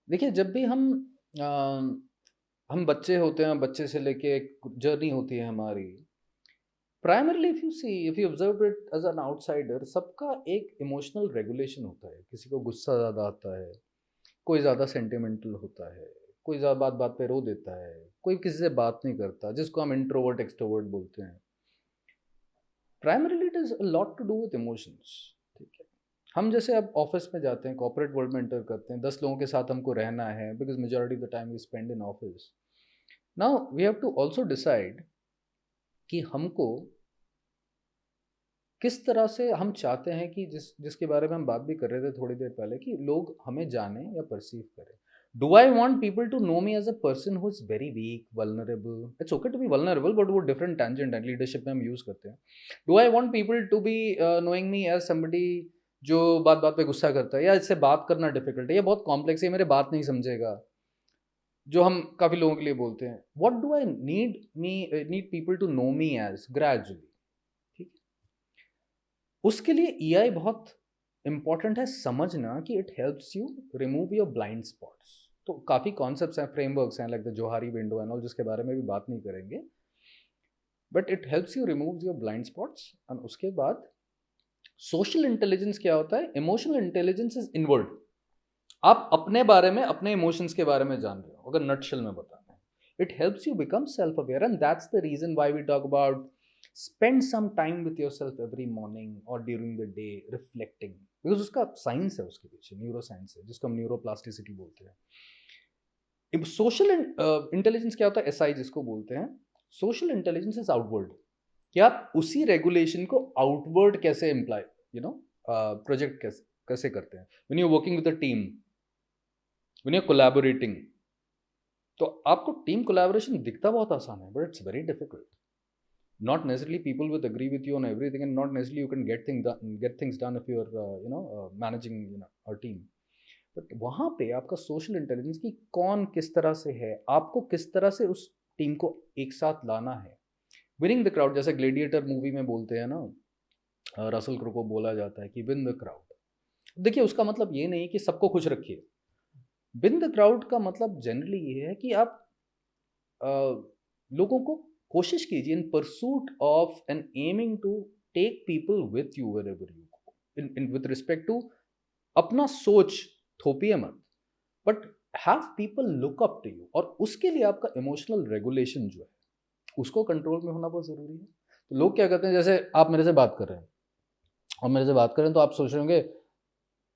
S2: देखिए जब भी हम हम बच्चे होते हैं, बच्चे से लेके एक जर्नी होती है हमारी। Primarily if you observe it as an outsider, सबका एक इमोशनल रेगुलेशन होता है। किसी को गुस्सा ज़्यादा आता है, कोई ज़्यादा सेंटिमेंटल होता है, कोई ज़्यादा बात बात पे रो देता है, कोई किसी से बात नहीं करता, जिसको हम इंट्रोवर्ट एक्सट्रोवर्ट बोलते हैं। Primarily it is a lot to do with emotions. ठीक है, हम जैसे अब ऑफिस में जाते हैं, कॉर्पोरेट वर्ल्ड में एंटर करते हैं, 10 लोगों के साथ हमको रहना है, because majority of the time we spend in office. Now we have to also decide कि हमको किस तरह से हम चाहते हैं कि जिसके बारे में हम बात भी कर रहे थे थोड़ी देर पहले, कि लोग हमें जाने या परसीव करें। Do I want people to know me as a person who is very weak, vulnerable? It's okay to be vulnerable, but वो डिफरेंट टेंजेंट है, लीडरशिप में हम यूज करते हैं। Do I want people to be knowing me as somebody जो बात बात पे गुस्सा करता है, या इससे बात करना डिफिकल्ट है, या बहुत कॉम्प्लेक्स है, मेरे बात नहीं समझेगा, जो हम काफी लोगों के लिए बोलते हैं। What do I need people to know me as gradually? ठीक है, उसके लिए ईआई बहुत इंपॉर्टेंट है समझना, कि it helps you remove your blind spots. तो काफ़ी कॉन्सेप्ट्स हैं, फ्रेमवर्क्स हैं, like the Johari window and all, जिसके बारे में भी बात नहीं करेंगे, but it helps you remove your blind spots. And उसके बाद सोशल इंटेलिजेंस क्या होता है? Emotional intelligence is inward. आप अपने बारे में, अपने इमोशंस के बारे में जान रहे हो, अगर नटशेल में बताना है। It helps you become self aware, and that's the reason why we talk about spend some time with yourself every morning और during the day, reflecting. Because उसका साइंस है, उसके पीछे न्यूरो साइंस है, जिसको हम न्यूरोप्लास्टिसिटी बोलते हैं। सोशल इंटेलिजेंस क्या होता है? एसआई जिसको बोलते हैं। सोशल इंटेलिजेंस इज आउटवर्ड, कि आप उसी रेगुलेशन को आउटवर्ड कैसे इम्प्लाई, यू नो, प्रोजेक्ट कैसे कैसे करते हैं। When you working with a team, when you collaborating, तो आपको टीम कोलैबोरेशन दिखता बहुत आसान है, but it's very difficult. Not necessarily people will agree with you on everything, and not necessarily you can get things done if you are managing a team. But वहाँ पे आपका social intelligence की कौन किस तरह से है, आपको किस तरह से उस टीम को एक साथ लाना है। विनिंग द क्राउड, जैसे ग्लेडिएटर मूवी में बोलते हैं ना, रसल क्रो को बोला जाता है कि विन द क्राउड। देखिए, उसका मतलब ये नहीं कि सबको खुश रखिए। विन द क्राउड का मतलब जनरली ये है कि आप अ, लोगों को कोशिश कीजिए, in pursuit of and aiming to take people with you wherever you go, in with respect to, अपना सोच थोपिए मत, but have people look up to you. और उसके लिए आपका इमोशनल रेगुलेशन जो है, उसको कंट्रोल में होना बहुत ज़रूरी है। तो लोग क्या करते हैं, जैसे आप मेरे से बात कर रहे हैं और मेरे से बात कर रहे हैं, तो आप सोच रहे होंगे,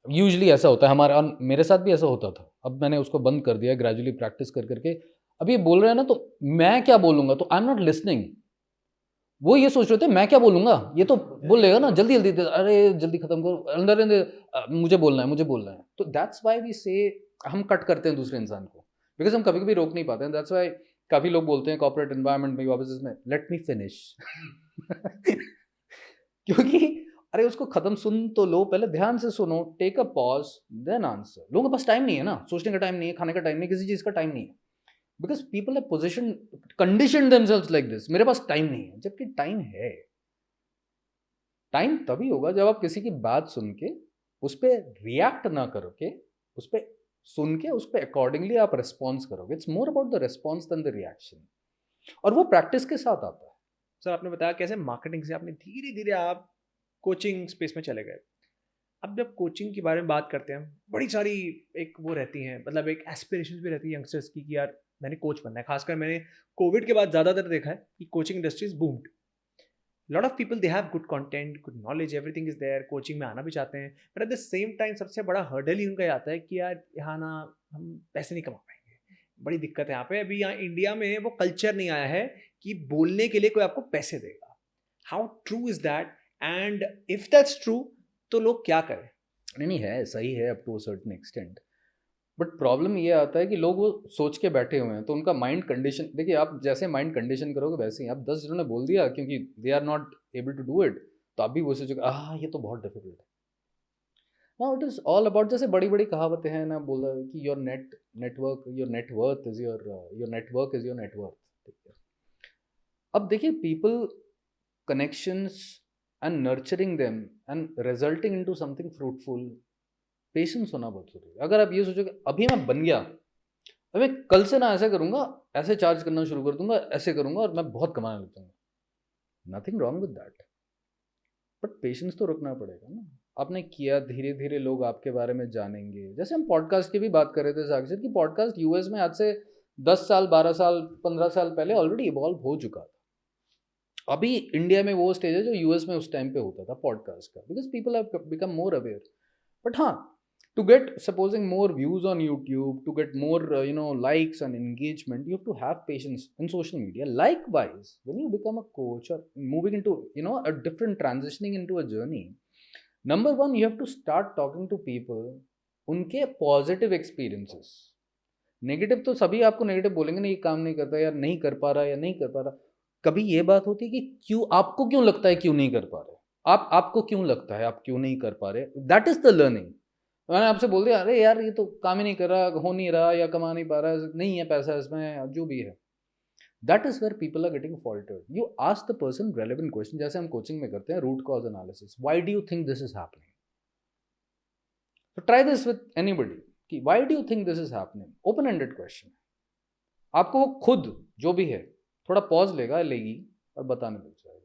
S2: यूजुअली ऐसा होता है हमारा, और मेरे साथ भी ऐसा होता था, अब मैंने उसको बंद कर दिया ग्रेजुअली प्रैक्टिस कर करके। अब ये बोल रहे हैं ना, तो मैं क्या बोलूंगा, तो आई एम नॉट लिसनिंग। वो ये सोच रहे थे मैं क्या बोलूंगा, ये तो बोल लेगा ना, जल्दी जल्दी, अरे जल्दी खत्म करो, अंदर मुझे बोलना है, मुझे बोलना है। तो दैट्स वाई वी से, हम कट करते हैं दूसरे इंसान को, बिकॉज हम कभी कभी रोक नहीं पाते हैं। दैट्स वाई काफी लोग बोलते हैं कॉर्पोरेट एनवायरनमेंट में, ऑफिस में, लेट मी फिनिश। क्योंकि अरे उसको खत्म सुन तो लो, पहले ध्यान से सुनो, take a pause, then answer. लोगों के पास टाइम नहीं है ना, सोचने का टाइम नहीं है, खाने का टाइम नहीं, किसी चीज का टाइम नहीं है, बिकॉज पीपल है position condition themselves like this, मेरे पास टाइम नहीं है। जबकि टाइम है। टाइम तभी होगा जब आप किसी की बात सुन के उस पर रिएक्ट ना करके, उस पर सुन के उस पर अकॉर्डिंगली आप रिस्पॉन्स करोगे। It's more about the response than the reaction, और वो प्रैक्टिस के साथ आता है।
S1: सर आपने बताया कैसे मार्केटिंग से आपने धीरे धीरे आप कोचिंग स्पेस में चले गए। अब जब कोचिंग के बारे में बात करते हैं, बड़ी सारी एक वो रहती हैं, मतलब एक एस्पिरेशंस भी रहती है यंगस्टर्स की कि यार मैंने कोच बनना है। खासकर मैंने कोविड के बाद ज़्यादातर देखा है कि coaching industries boomed. Lot of people they have good content, good knowledge, everything is there, coaching में आना भी चाहते हैं, but at the same time सबसे बड़ा हर्डल ही उनका ये आता है कि यार यहाँ ना हम पैसे नहीं कमा पाएंगे। बड़ी दिक्कत है यहाँ पे। अभी यहाँ इंडिया में वो कल्चर नहीं आया है कि बोलने के लिए कोई आपको पैसे देगा। How true is that, and if that's true तो लोग क्या करें?
S2: नहीं नहीं, है सही है up to a certain extent, but problem ये आता है कि लोग वो सोच के बैठे हुए हैं, तो उनका माइंड कंडीशन, देखिए आप जैसे माइंड कंडीशन करोगे वैसे ही। आप 10 जनों ने बोल दिया क्योंकि they are not able to do it, तो आप भी वो सोचोगे ये तो बहुत डिफिकल्ट है। Now it is all about, जैसे बड़ी बड़ी कहावतें हैं ना, बोला कि your network your net worth is your network is your net worth. ठीक है, अब देखिए, people connections and nurturing them and resulting into something fruitful, patience होना बहुत जरूरी है। अगर आप ये सोचोगे अभी मैं बन गया, अब मैं कल से ना ऐसे करूंगा, ऐसे चार्ज करना शुरू कर दूंगा, ऐसे करूंगा और मैं बहुत कमाने लग जाऊंगा। Nothing wrong with that, but patience तो रखना पड़ेगा ना। आपने किया, धीरे धीरे लोग आपके बारे में जानेंगे। जैसे हम पॉडकास्ट की भी बात कर रहे थे साक्षर, कि पॉडकास्ट यूएस में आज से 10 साल, 12 साल, 15 साल पहले ऑलरेडी इवॉल्व हो चुका था। अभी इंडिया में वो स्टेज है जो यूएस में उस टाइम पे होता था पॉडकास्ट का, because people have become more aware. But हाँ, to get supposing more views on YouTube, to get more likes and engagement, you have to have patience in social media. Likewise, when you become a coach or moving into a different, transitioning into a journey, number one, you have to start talking to people उनके positive experiences. Negative तो सभी आपको negative बोलेंगे, नहीं काम नहीं करता, या नहीं कर पा रहा, या नहीं कर पा रहा। कभी ये बात होती है कि क्यों, आपको क्यों लगता है क्यों नहीं कर पा रहे, आपको क्यों लगता है आप क्यों नहीं कर पा रहे, दैट इज द लर्निंग। मैंने आपसे बोल दिया, अरे यार ये तो काम ही नहीं कर रहा, हो नहीं रहा, या कमा नहीं पा रहा, नहीं है पैसा इसमें, जो भी है, that is where people are getting faulted. You ask the person relevant question, जैसे हम कोचिंग में करते हैं, root cause analysis. Why do you think this is happening? तो ट्राई दिस विद एनीबडी, कि why do you think this is happening, open ended question. आपको वो खुद जो भी है थोड़ा पॉज लेगा, लेगी, और बताने लग जाएगा।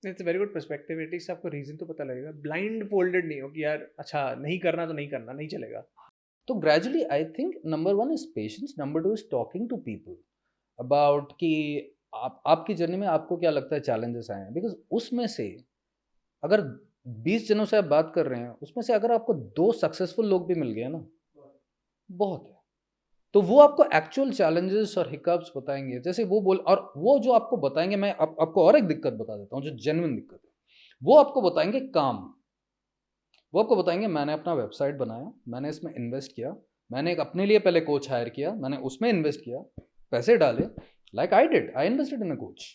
S1: It's very good perspective. At least आपको रीजन तो पता लगेगा, ब्लाइंड फोल्डेड नहीं हो कि यार अच्छा नहीं करना तो नहीं करना, नहीं चलेगा।
S2: तो gradually I think number one is patience, number two is talking to people about कि आपकी जर्नी में आपको क्या लगता है चैलेंजेस आए हैं। बिकॉज उसमें से अगर 20 जनों से आप बात कर रहे हैं, उसमें से अगर आपको 2 सक्सेसफुल लोग भी मिल गए ना, बहुत है। तो वो आपको एक्चुअल चैलेंजेस और हिकअप्स बताएंगे। जैसे वो बोल, और वो जो आपको बताएंगे, मैं आपको और एक दिक्कत बता देता हूँ जो जेन्युइन दिक्कत है। वो आपको बताएंगे काम, वो आपको बताएंगे मैंने अपना वेबसाइट बनाया, मैंने इसमें इन्वेस्ट किया, मैंने एक अपने लिए पहले कोच हायर किया, मैंने उसमें इन्वेस्ट किया, पैसे डाले, like I did, I invested in a coach,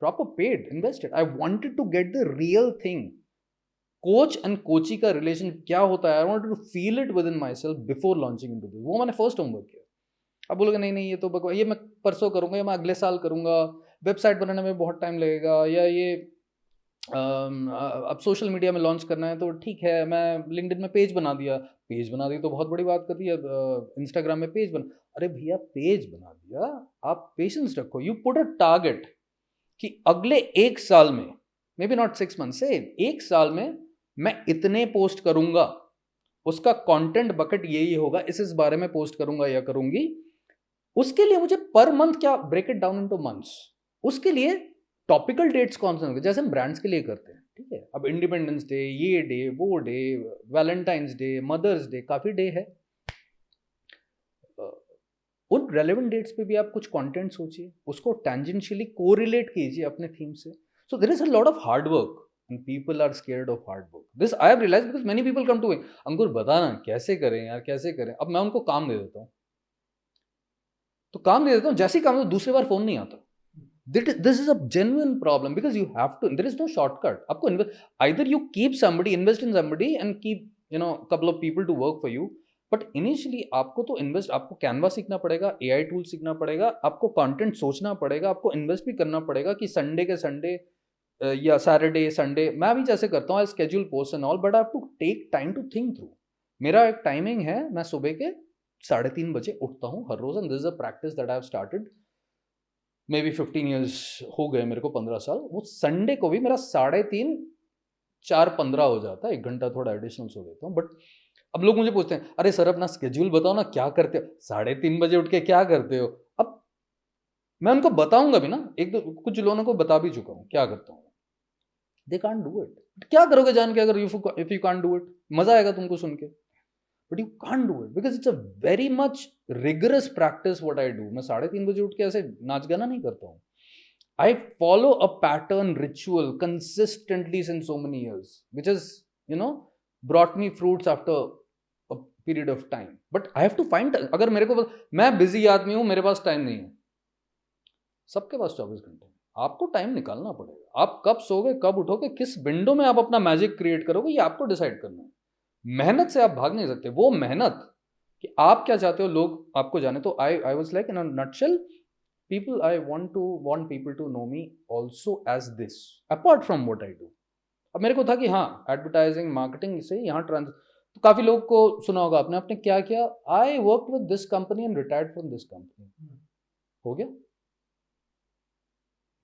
S2: proper paid, invested, I wanted to get the real thing. Coach and coachee का रिलेशन क्या होता है, I wanted to feel it with in my self before launching into this. वो मैंने first homework किया। अब बोलोगे नहीं नहीं ये तो बकवास, ये मैं परसों करूंगा, या मैं अगले साल करूंगा, वेबसाइट बनाने में बहुत टाइम लगेगा, या ये अब सोशल मीडिया में लॉन्च करना है तो ठीक है, मैं लिंक्डइन में पेज बना दिया, पेज बना दी तो बहुत बड़ी बात कर दी, अब इंस्टाग्राम में पेज बना, अरे भैया पेज बना दिया, आप पेशेंस रखो, यू पुट अ टारगेट कि अगले 1 साल में, मे बी नॉट 6 मंथ से, 1 साल में मैं इतने पोस्ट करूंगा, उसका कंटेंट बकेट यही होगा, इस बारे में पोस्ट करूंगा या करूंगी। उसके लिए मुझे पर मंथ क्या, break it down into months, उसके लिए टॉपिकल डेट्स कौन से होंगे, जैसे हम ब्रांड्स के लिए करते हैं, ठीक है। अब इंडिपेंडेंस डे, ये डे, वो day, Valentine's Day, Mother's Day, काफी डे है। उन रेलेवेंट डेट्स पे भी आप कुछ कंटेंट सोचिए, उसको टेंजेंशियली कोरिलेट कीजिए अपने थीम से। So there is a lot of hard work and people are scared of hard work. This I have realized because many people come to me, Ankur बता ना कैसे करें यार, कैसे करें। अब मैं उनको काम दे देता हूँ, तो काम दे देता हूँ, जैसे ही काम दो दूसरी बार फोन नहीं आता। This is a genuine problem because you have to, there is no shortcut. आपको either you keep somebody, invest in somebody and keep couple of people to work for you, but initially आपको तो invest, आपको Canva सीखना पड़ेगा, AI tool सीखना पड़ेगा, आपको content सोचना पड़ेगा, आपको इन्वेस्ट भी करना पड़ेगा कि संडे के संडे या सैटरडे संडे मैं भी जैसे करता हूँ, I schedule post and all, but I have to take time to think through. मेरा एक टाइमिंग है, मैं सुबह के 3:30 बजे उठता हूँ हर रोज, and this is a practice that I have started, may be 15 years हो गए मेरे को, 15 साल। वो संडे को भी मेरा 3:30, 4:15 हो जाता है, 1 घंटा थोड़ा एडिशनल सो लेता हूँ। बट अब लोग मुझे पूछते हैं, अरे सर अपना स्केड्यूल बताओ ना, क्या करते हो 3:30 बजे उठ के, क्या करते हो? अब मैं उनको बताऊंगा भी ना, एक दो कुछ लोगों को बता भी चुका हूँ क्या करता हूँ। They can't do it. क्या करोगे जान के, अगर if you can't do it? मजा आएगा तुमको सुन के, but you can't do it because it's a very much rigorous practice what I do. मैं 3:30 बजे उठ के ऐसे नाच गाना नहीं करता हूँ। I follow a pattern ritual consistently since so many years, which has, brought me fruits after a period of time. But I have to find, अगर मेरे को, मैं बिजी आदमी हूं, मेरे पास टाइम नहीं है, सबके पास 24 घंटे, आपको टाइम निकालना पड़ेगा। आप कब सोगे, कब उठोगे, किस विंडो में आप अपना मैजिक क्रिएट करोगे, ये आपको डिसाइड करना है। मेहनत से आप भाग नहीं सकते। वो मेहनत कि आप क्या चाहते हो लोग आपको जाने। तो I was like in a nutshell, people I want people to know me also as this, apart from what I do। अब मेरे को था कि हाँ एडवर्टाइजिंग मार्केटिंग से यहाँ तो काफी लोग को सुना होगा आपने, आपने क्या किया, आई work with this company and retired from this company, हो गया,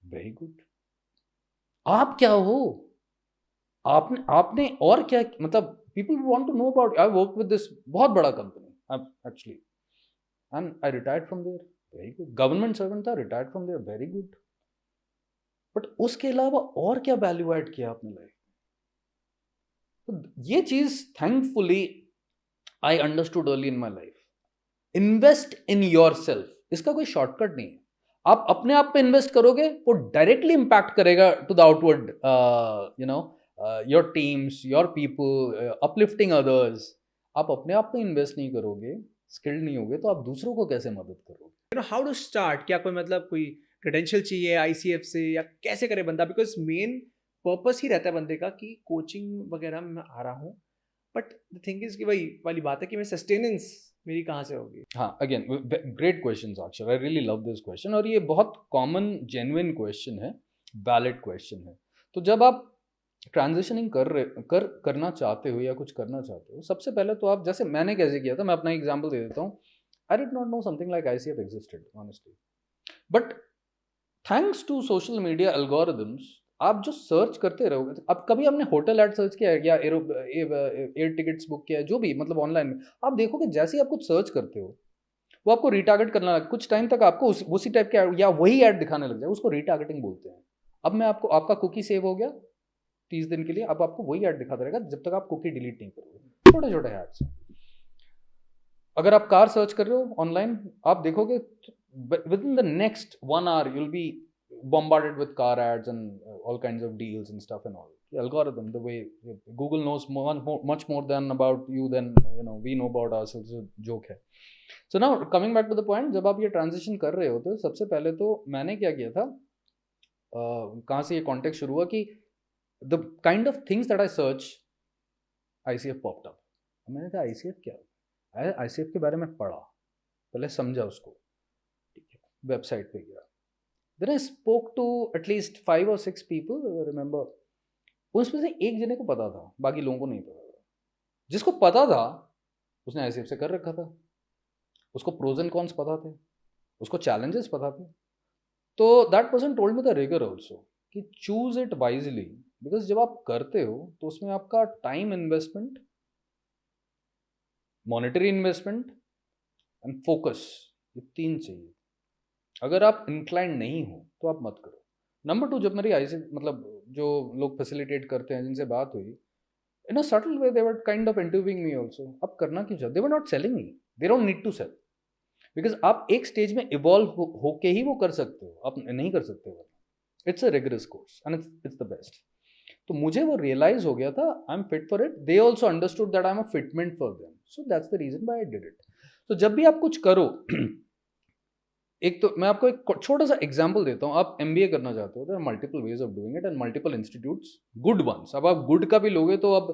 S2: वेरी गुड। आप क्या हो, आपने आपने और क्या, मतलब people want to know about, I work with this बहुत बड़ा company actually, and I retired from there, very good. Government servant था, retired from there, very good. But उसके अलावा और क्या वैल्यू ऐड किया आपने लाइफ, तो ये चीज thankfully I understood early in my life. Invest in your self, इसका कोई शॉर्टकट नहीं है। आप अपने आप पे इन्वेस्ट करोगे, वो डायरेक्टली इंपैक्ट करेगा to the outward, you know, your teams, your people, uplifting others. आप अपने आप पे इन्वेस्ट नहीं करोगे, स्किल्ड नहीं होगे, तो आप दूसरों को कैसे मदद करोगे?
S1: You know how to start, क्या कोई मतलब कोई क्रेडेंशियल चाहिए आईसीएफ से, या कैसे करे बंदा? बिकॉज मेन पर्पस ही रहता है बंदे का कि कोचिंग वगैरह में मैं आ रहा हूँ, बट द थिंग इज कि वही वाली बात है कि मैं सस्टेनेंस मेरी कहाँ से होगी?
S2: हाँ, अगेन ग्रेट क्वेश्चन अक्षर, I really love this question, और ये बहुत कॉमन जेन्युइन क्वेश्चन है, वैलिड क्वेश्चन है। तो जब आप ट्रांजिशनिंग करना चाहते हो या कुछ करना चाहते हो, सबसे पहले तो आप, जैसे मैंने कैसे किया था, मैं अपना एग्जांपल दे देता हूँ। I did not know something like ICF existed honestly, but thanks to social media algorithms, आप जो सर्च करते रहोगे, तो अब कभी आपने होटल एड सर्च किया है या एयर टिकट्स बुक किया है, जो भी मतलब ऑनलाइन में, आप देखोगे जैसे ही आप कुछ सर्च करते हो, वो आपको रिटारगेट करना लगा, कुछ टाइम तक आपको उसी टाइप के ad या वही ऐड दिखाने लग जाए, उसको रिटारगेटिंग बोलते हैं। अब मैं आपको, आपका कुकी सेव हो गया 30 दिन के लिए, अब आपको वही ऐड दिखाता रहेगा जब तक आप कुकी डिलीट नहीं करोगे। छोटे छोटे एड्स। अगर आप कार सर्च कर रहे हो ऑनलाइन, आप देखोगे with in the next 1 hour you'll be bombarded with car ads and all kinds of deals and stuff and all. The algorithm, the way Google knows much more than about you than we know about ourselves, joke है। So now coming back to the point, जब आप ये transition कर रहे होते हो, सबसे पहले तो मैंने क्या किया था, कहाँ से ये कॉन्टेक्स्ट शुरू हुआ कि the kind of things that I search, ICF popped up. मैंने कहा आईसीएफ क्या है, आईसीएफ के बारे में पढ़ा, पहले समझा उसको, ठीक है, वेबसाइट पे गया, then I spoke to at least 5 or 6 people, remember, उसमें से एक जने को पता था, बाकी लोगों को नहीं पता था। जिसको पता था उसने आईसीएफ से कर रखा था, उसको प्रोज एंड कॉन्स पता थे, उसको चैलेंजेस पता थे। तो that person told me the rigour also कि चूज इट वाइजली, बिकॉज जब आप करते हो तो उसमें आपका time investment, monetary investment and focus, ये 3 चाहिए। अगर आप इंक्लाइन नहीं हो तो आप मत करो। नंबर 2, जब मेरी आईसी मतलब जो लोग फैसिलिटेट करते हैं जिनसे बात हुई, in a subtle way they were kind of interviewing me also, अब करना क्यों चाहते, they were not selling me, they don't need to sell, because आप एक स्टेज में इवॉल्व होके ही वो कर सकते हो, आप नहीं कर सकते हो। It's a rigorous course and it's the best. तो मुझे वो रियलाइज हो गया था, I am fit for it, they also understood that I am a fitment for them, so that's the reason why I did it. तो जब भी आप कुछ करो एक तो मैं आपको एक छोटा सा एग्जांपल देता हूँ, आप एमबीए करना चाहते हो, there are multiple ways of doing it and multiple institutes, good ones. अब आप गुड का भी लोगे तो अब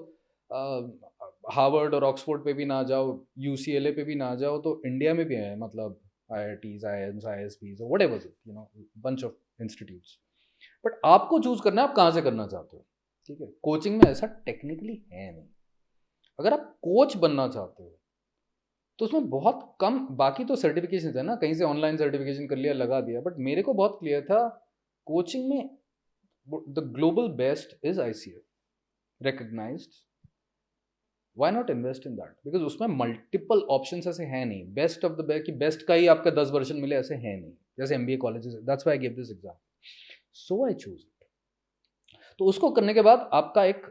S2: हार्वर्ड और ऑक्सफोर्ड पे भी ना जाओ, यूसीएलए पे भी ना जाओ, तो इंडिया में भी है, मतलब IITs, IIMs, ISBs, whatever, bunch of institutes. But आपको चूज करना है आप कहाँ से करना चाहते हो, ठीक है। कोचिंग में ऐसा टेक्निकली है नहीं। अगर आप कोच बनना चाहते हो तो उसमें बहुत कम, बाकी तो सर्टिफिकेशन है ना, कहीं से ऑनलाइन सर्टिफिकेशन कर लिया, लगा दिया, बट मेरे को बहुत क्लियर था कोचिंग में the global best is ICF recognised, why not invest in that, because उसमें मल्टीपल ऑप्शंस ऐसे हैं नहीं, बेस्ट ऑफ द बेस्ट कि बेस्ट का ही आपका 10 वर्जन मिले, ऐसे है नहीं, जैसे MBA colleges, that's why I give this exam, so I choose it. तो उसको करने के बाद आपका एक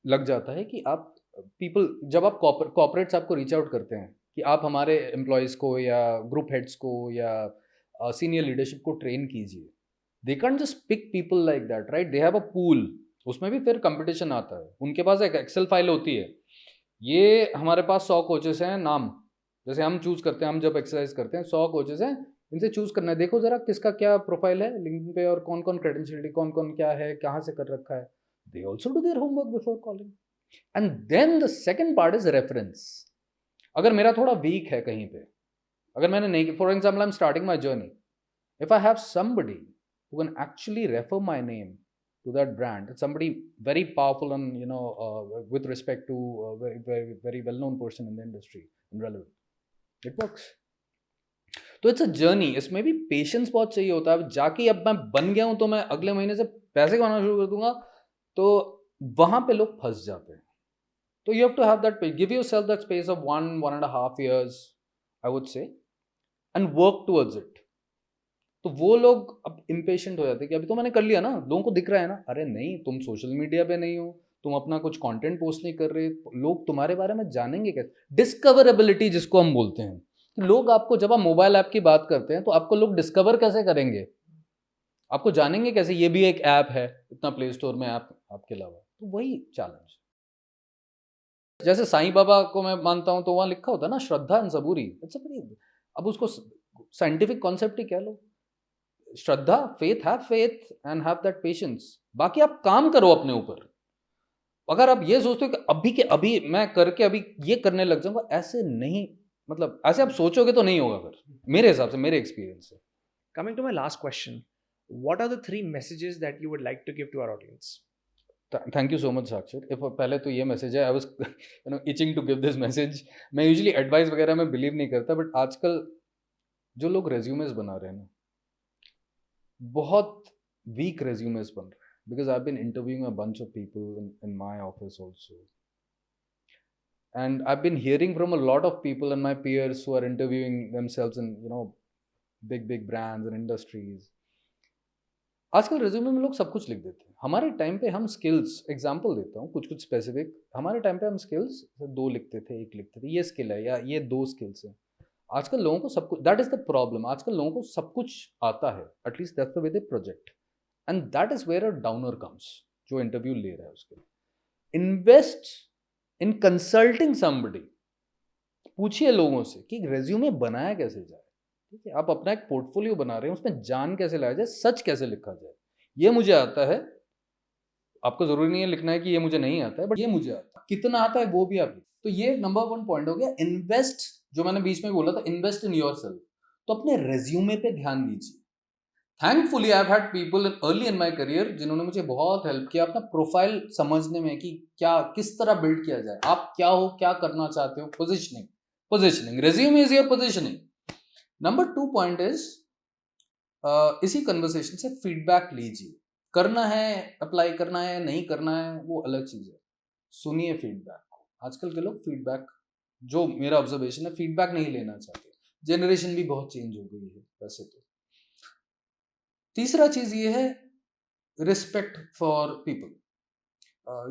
S2: लग जाता है कि आप पीपल, जब आप कॉर्पोरेट्स आपको रीच आउट करते हैं कि आप हमारे एम्प्लॉयज़ को या ग्रुप हेड्स को या सीनियर लीडरशिप को ट्रेन कीजिए, they can't just pick people like that, right, they have a pool, उसमें भी फिर कंपटीशन आता है, उनके पास एक एक्सेल फाइल होती है, ये हमारे पास 100 कोचेस हैं, नाम जैसे हम चूज करते हैं, हम जब एक्सरसाइज करते हैं 100 कोचेस हैं, इनसे चूज करना है, देखो जरा किसका क्या प्रोफाइल है लिंक्डइन पे और कौन कौन क्रेडेंशियलिटी, कौन कौन क्या है, कहाँ से कर रखा है, they also do their homework before calling. And then the second part is reference. अगर मेरा थोड़ा वीक है कहीं पे, अगर मैंने नहीं, for example I am starting my journey, if I have somebody who can actually refer my name to that brand. It's somebody very powerful and with respect to a very well known person in the industry and relevant. It works. तो it's a journey, इसमें भी patience बहुत चाहिए होता है. अब जाके अब मैं बन गया हूँ तो मैं अगले महीने से पैसे कमाना शुरू कर दूंगा, तो वहां पे लोग फंस जाते हैं. तो you have to have that, give yourself that space of 1.5 years, I would say, and work towards it. तो वो लोग अब इम्पेशेंट हो जाते हैं कि अभी तो मैंने कर लिया ना, लोगों को दिख रहा है ना. अरे नहीं, तुम सोशल मीडिया पे नहीं हो, तुम अपना कुछ कंटेंट पोस्ट नहीं कर रहे, लोग तुम्हारे बारे में जानेंगे कैसे? डिस्कवरेबिलिटी जिसको हम बोलते हैं. लोग आपको, जब आप मोबाइल ऐप की बात करते हैं तो आपको लोग डिस्कवर कैसे करेंगे? आपको जानेंगे कैसे ये भी एक ऐप है, इतना प्ले स्टोर में ऐप आपके अलावा? तो वही चैलेंज. जैसे साईं बाबा को मैं मानता हूं तो वहां लिखा होता है ना, shraddha and saburi. It's a very, अब उसको साइंटिफिक कॉन्सेप्ट ही कह लो. Shraddha, faith and have that patience. बाकी आप काम करो अपने ऊपर. अगर आप ये सोचते हो कि अभी के अभी मैं करके अभी ये करने लग जाऊंगा, ऐसे नहीं, मतलब ऐसे आप सोचोगे तो नहीं होगा. फिर मेरे हिसाब से, मेरे एक्सपीरियंस से.
S1: Coming to my last question, what are the 3 messages that you would like to give to our audience?
S2: Thank you so much Sakshar. If पहले तो ये मैसेज है, I was itching to give this message. मैं usually advice वगैरह में believe नहीं करता, but आजकल जो लोग रेज्यूमेस बना रहे हैं ना, बहुत वीक रेज्यूमेस बन रहे हैं. Because I have been interviewing a bunch of people in my office also, and I've been hearing from a lot of people and my peers who are interviewing themselves in big brands and industries. आजकल resume में लोग सब कुछ लिख देते हैं. हमारे time पे हम स्किल्स, एग्जांपल देता हूँ कुछ स्पेसिफिक. हमारे टाइम पे हम स्किल्स 2 लिखते थे, 1 लिखते थे, ये स्किल है या ये 2 स्किल्स हैं. आजकल लोगों को सब कुछ, दैट इज द प्रॉब्लम. आजकल लोगों को सब कुछ आता है, at least that's the way they project, and that is where a downer comes. जो इंटरव्यू ले रहा है उसके, इन्वेस्ट इन कंसल्टिंग समबडी. पूछिए लोगों से कि रेज्यूमे बनाया कैसे जाए. ठीक है, आप अपना एक पोर्टफोलियो बना रहे हैं, उसमें जान कैसे लाया जाए, सच कैसे लिखा जाए. ये मुझे आता है, आपको जरूरी नहीं है लिखना है कि ये मुझे नहीं आता है, बट ये मुझे आता है. कितना आता है वो भी आप. तो ये नंबर 1 पॉइंट हो गया. इन्वेस्ट, जो मैंने बीच में बोला था, इन्वेस्ट इन योरसेल्फ. तो अपने रेज्यूमे पे ध्यान दीजिए. Thankfully I have had people early in my career जिन्होंने मुझे बहुत हेल्प किया अपना प्रोफाइल समझने में कि क्या, किस तरह बिल्ड किया जाए, आप क्या हो, क्या करना चाहते हो. Positioning, resume is your positioning. Number 2 point is, इसी कन्वर्सेशन से फीडबैक लीजिए. करना है, अप्लाई करना है, नहीं करना है, वो अलग चीज है. सुनिए फीडबैक को. आजकल के लोग फीडबैक, जो मेरा ऑब्जर्वेशन है, फीडबैक नहीं लेना चाहते. जनरेशन भी बहुत चेंज हो गई है वैसे तो. तीसरा चीज ये है, रिस्पेक्ट फॉर पीपल.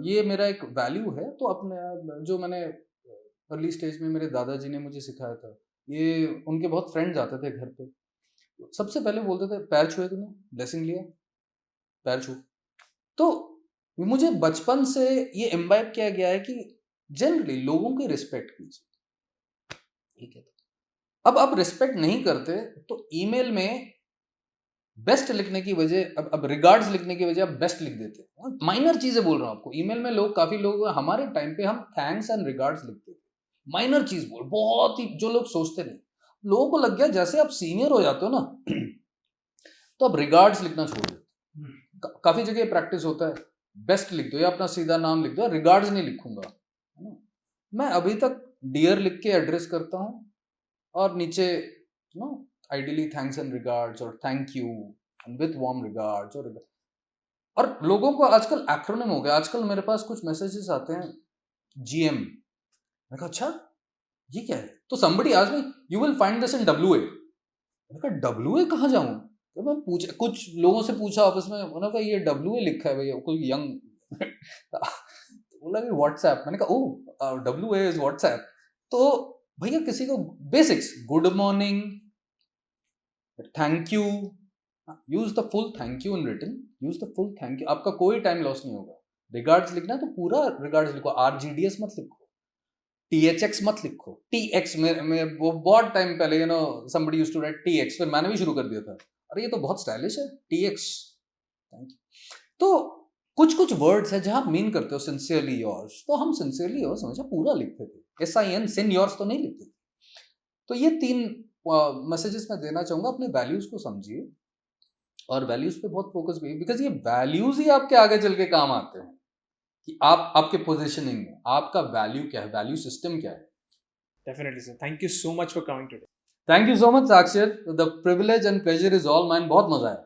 S2: ये मेरा एक वैल्यू है. तो अपने, जो मैंने अर्ली स्टेज में मेरे दादाजी ने मुझे सिखाया था, ये उनके बहुत फ्रेंड्स आते थे घर पे. सबसे पहले बोलते थे, पैर छुए तूने, ब्लेसिंग लिया, पैर छू. तो मुझे बचपन से ये इम्बाइब किया गया है कि जनरली लोगों की रिस्पेक्ट कीजिए. ठीक है, अब आप रिस्पेक्ट नहीं करते तो ईमेल में बेस्ट लिखने की वजह, अब रिगार्ड्स लिखने की वजह आप बेस्ट लिख देते हैं. माइनर चीजें बोल रहा हूं आपको. ईमेल में लोग, काफी लोग, हमारे टाइम पे हम थैंक्स एंड रिगार्ड्स लिखते थे. माइनर चीज बोल, बहुत ही, जो लोग सोचते नहीं. लोगों को लग गया जैसे आप सीनियर हो जाते हो ना तो अब रिगार्ड्स लिखना छोड़ देते. काफी जगह प्रैक्टिस होता है, बेस्ट लिख दो या अपना सीधा नाम लिख दो, रिगार्ड्स नहीं लिखूंगा. मैं अभी तक डियर लिख के एड्रेस करता हूं, और नीचे आइडियली थैंक्स एंड रिगार्ड्स और thank you and with warm regards. और लोगों को आजकल एक्रोनिम हो गया. आजकल मेरे पास कुछ मैसेजेस आते हैं, जीएम. मैं कहा अच्छा ये क्या है. तो somebody asked me, you will find this in WA. मैंने कहा WA कहाँ जाऊँ. तो मैं कुछ लोगों से पूछा ऑफिस में, उन्होंने कहा ये WA लिखा है भैया, कोई यंग. बोला कि व्हाट्सएप. मैंने कहा ओह, WA इज व्हाट्सएप. तो भैया किसी को basics, good morning, thank you, use the full thank you in written, use the full thank you. आपका कोई टाइम लॉस नहीं होगा. रिगार्ड्स लिखना है तो पूरा रिगार्ड्स लिखो. RGDS मत लिखो, THX मत लिखो. TX में वो बहुत टाइम पहले somebody used to write TX, फिर मैंने भी शुरू कर दिया था. अरे ये तो बहुत स्टाइलिश है, TX, थैंक यू. तो कुछ वर्ड्स है जहां आप मीन करते हो सिंसियरली योर्स, तो हम सिंसियरली योर्स हमेशा पूरा लिखते थे. SIN, सिन योर्स तो नहीं लिखते थे. तो ये 3 मैसेजेस मैं देना चाहूंगा. अपने वैल्यूज को समझिए, और वैल्यूज पे बहुत फोकस भी, बिकॉज ये वैल्यूज ही आपके आगे चल के काम आते हैं कि आप आपके पोजिशनिंग में आपका वैल्यू क्या है, वैल्यू सिस्टम क्या है.
S1: Definitely, sir. Thank you so much for coming today.
S2: Thank you so much Sakshar, the privilege and pleasure is all mine. बहुत मजा आया.